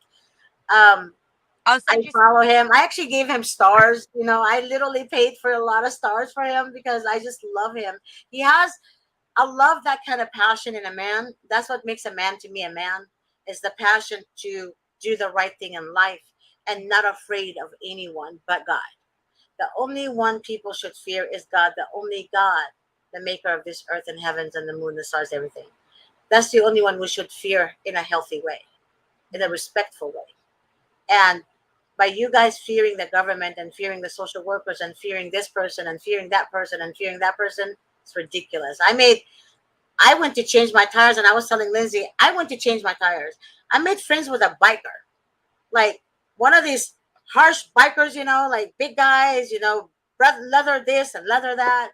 Speaker 3: I follow him. I actually gave him stars. I literally paid for a lot of stars for him because I just love him. I love that kind of passion in a man. That's what makes a man to me a man, is the passion to do the right thing in life and not afraid of anyone but God. The only one people should fear is God, the only God, the maker of this earth and heavens and the moon, the stars, everything. That's the only one we should fear in a healthy way, in a respectful way. And by you guys fearing the government and fearing the social workers and fearing this person and fearing that person and fearing that person, it's ridiculous. I went to change my tires, and I was telling Lindsay, I went to change my tires. I made friends with a biker, like one of these harsh bikers, like big guys, leather this and leather that.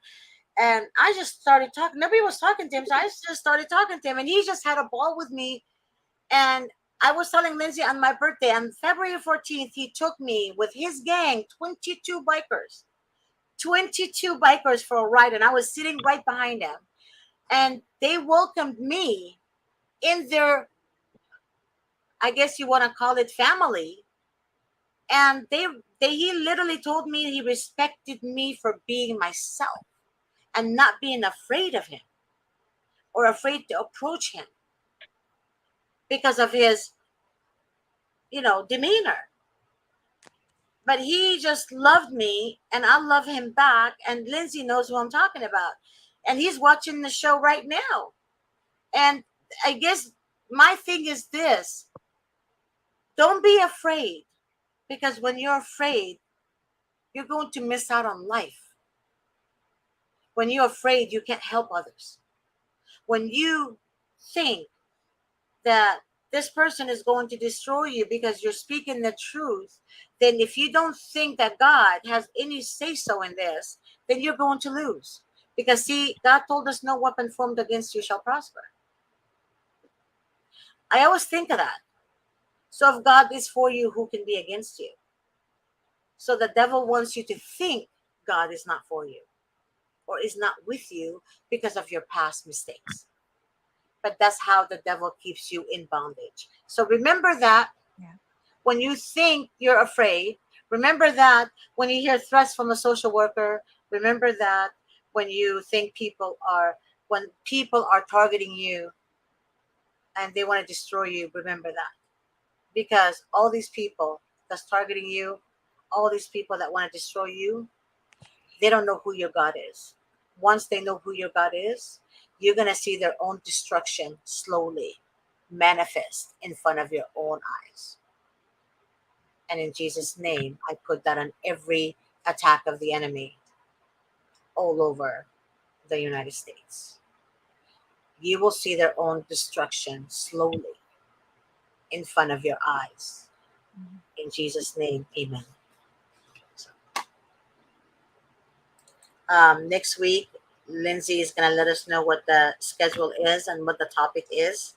Speaker 3: And I just started talking. Nobody was talking to him, so I just started talking to him, and he just had a ball with me. And I was telling Lindsay on my birthday, on February 14th, he took me with his gang, 22 bikers for a ride, and I was sitting right behind him. And they welcomed me in their, I guess you want to call it, family. And he literally told me he respected me for being myself and not being afraid of him or afraid to approach him because of his, demeanor. But he just loved me, and I love him back. And Lindsay knows who I'm talking about. And he's watching the show right now. And I guess my thing is this: don't be afraid, because when you're afraid, you're going to miss out on life. When you're afraid, you can't help others. When you think that this person is going to destroy you because you're speaking the truth, then if you don't think that God has any say so in this, then you're going to lose. Because see, God told us no weapon formed against you shall prosper. I always think of that. So if God is for you, who can be against you? So the devil wants you to think God is not for you or is not with you because of your past mistakes. But that's how the devil keeps you in bondage. So remember that.
Speaker 2: Yeah.
Speaker 3: When you think you're afraid, remember that. When you hear threats from a social worker, remember that. When you think when people are targeting you and they want to destroy you, remember that. Because all these people that's targeting you, all these people that want to destroy you, they don't know who your God is. Once they know who your God is, you're going to see their own destruction slowly manifest in front of your own eyes. And in Jesus' name, I put that on every attack of the enemy all over the United States. You will see their own destruction slowly in front of your eyes. In Jesus' name, amen. So, next week, Lindsay is going to let us know what the schedule is and what the topic is.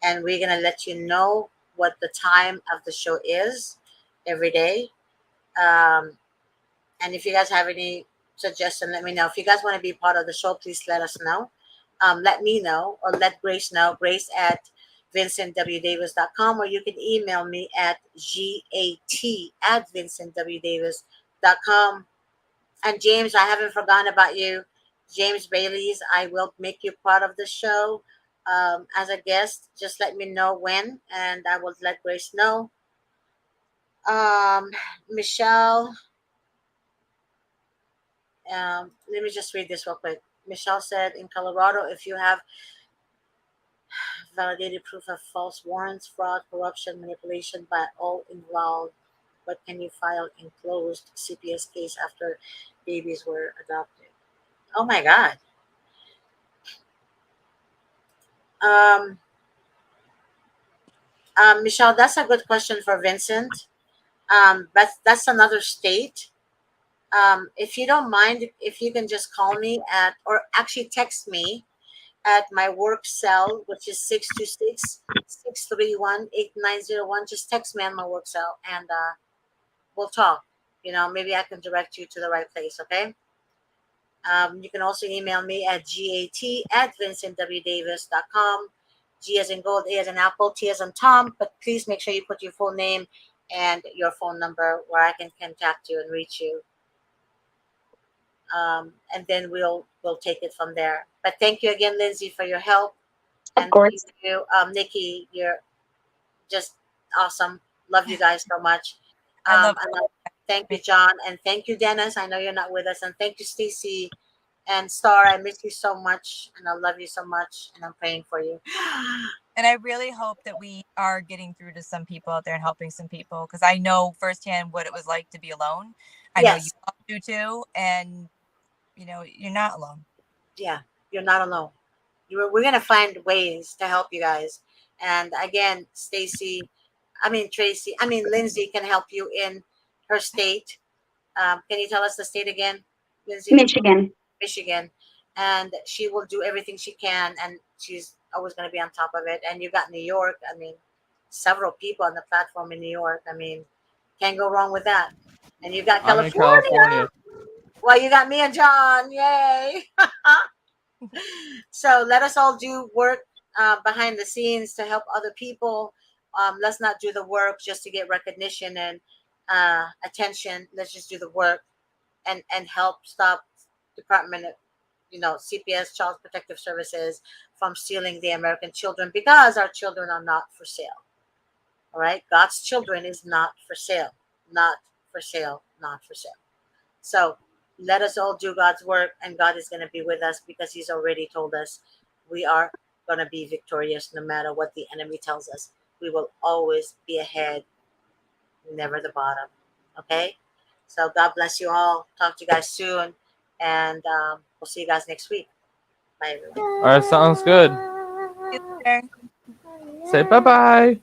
Speaker 3: And we're going to let you know what the time of the show is every day. And if you guys have any suggestion, let me know. If you guys want to be part of the show, please let us know. Let me know, or let Grace know. Grace at vincentwdavis.com, or you can email me at gat@vincentwdavis.com. And James, I haven't forgotten about you. James Bailey's, I will make you part of the show as a guest. Just let me know when, and I will let Grace know. Michelle, let me just read this real quick. Michelle said, in Colorado, if you have validated proof of false warrants, fraud, corruption, manipulation by all involved, what can you file in closed CPS case after babies were adopted? Oh my God. Um, Michelle, that's a good question for Vincent. But that's another state. If you don't mind, if you can just call me or actually text me at my work cell, which is 626-631-8901. Just text me on my work cell, and we'll talk. Maybe I can direct you to the right place, okay? You can also email me at gat@vincentwdavis.com. G as in gold, A as in apple, T as in Tom. But please make sure you put your full name and your phone number where I can contact you and reach you. And then we'll take it from there. But thank you again, Lindsay, for your help.
Speaker 6: Of
Speaker 3: And
Speaker 6: course.
Speaker 3: thank you, Nikki. You're just awesome. Love you guys so much.
Speaker 2: I love
Speaker 3: I love, thank you, John, and thank you, Dennis. I know you're not with us, and thank you, Stacy and Star. I miss you so much, and I love you so much, and I'm praying for you.
Speaker 7: And I really hope that we are getting through to some people out there and helping some people, because I know firsthand what it was like to be alone. I know you
Speaker 3: Yes,
Speaker 7: all do too, and you're not alone.
Speaker 3: yeah, you're not alone. We're gonna find ways to help you guys. And again, Lindsay can help you in her state. Can you tell us the state again, Lindsay?
Speaker 4: Michigan.
Speaker 3: Michigan. And she will do everything she can, and she's always going to be on top of it. And you got New York. I mean, several people on the platform in New York. I mean, can't go wrong with that. And you got
Speaker 5: I'm in
Speaker 3: California.
Speaker 5: California.
Speaker 3: Well, you got me and John. Yay. So let us all do work behind the scenes to help other people. Let's not do the work just to get recognition and attention. Let's just do the work and help stop Department of CPS, Child Protective Services, from stealing the American children, because our children are not for sale. All right, God's children is not for sale, not for sale, not for sale. So let us all do God's work, and God is going to be with us, because He's already told us we are going to be victorious no matter what the enemy tells us. We will always be ahead, never the bottom. Okay? So God bless you all. Talk to you guys soon. And we'll see you guys next week. Bye, everyone.
Speaker 5: All right, sounds good.
Speaker 7: See you later.
Speaker 5: Say bye-bye.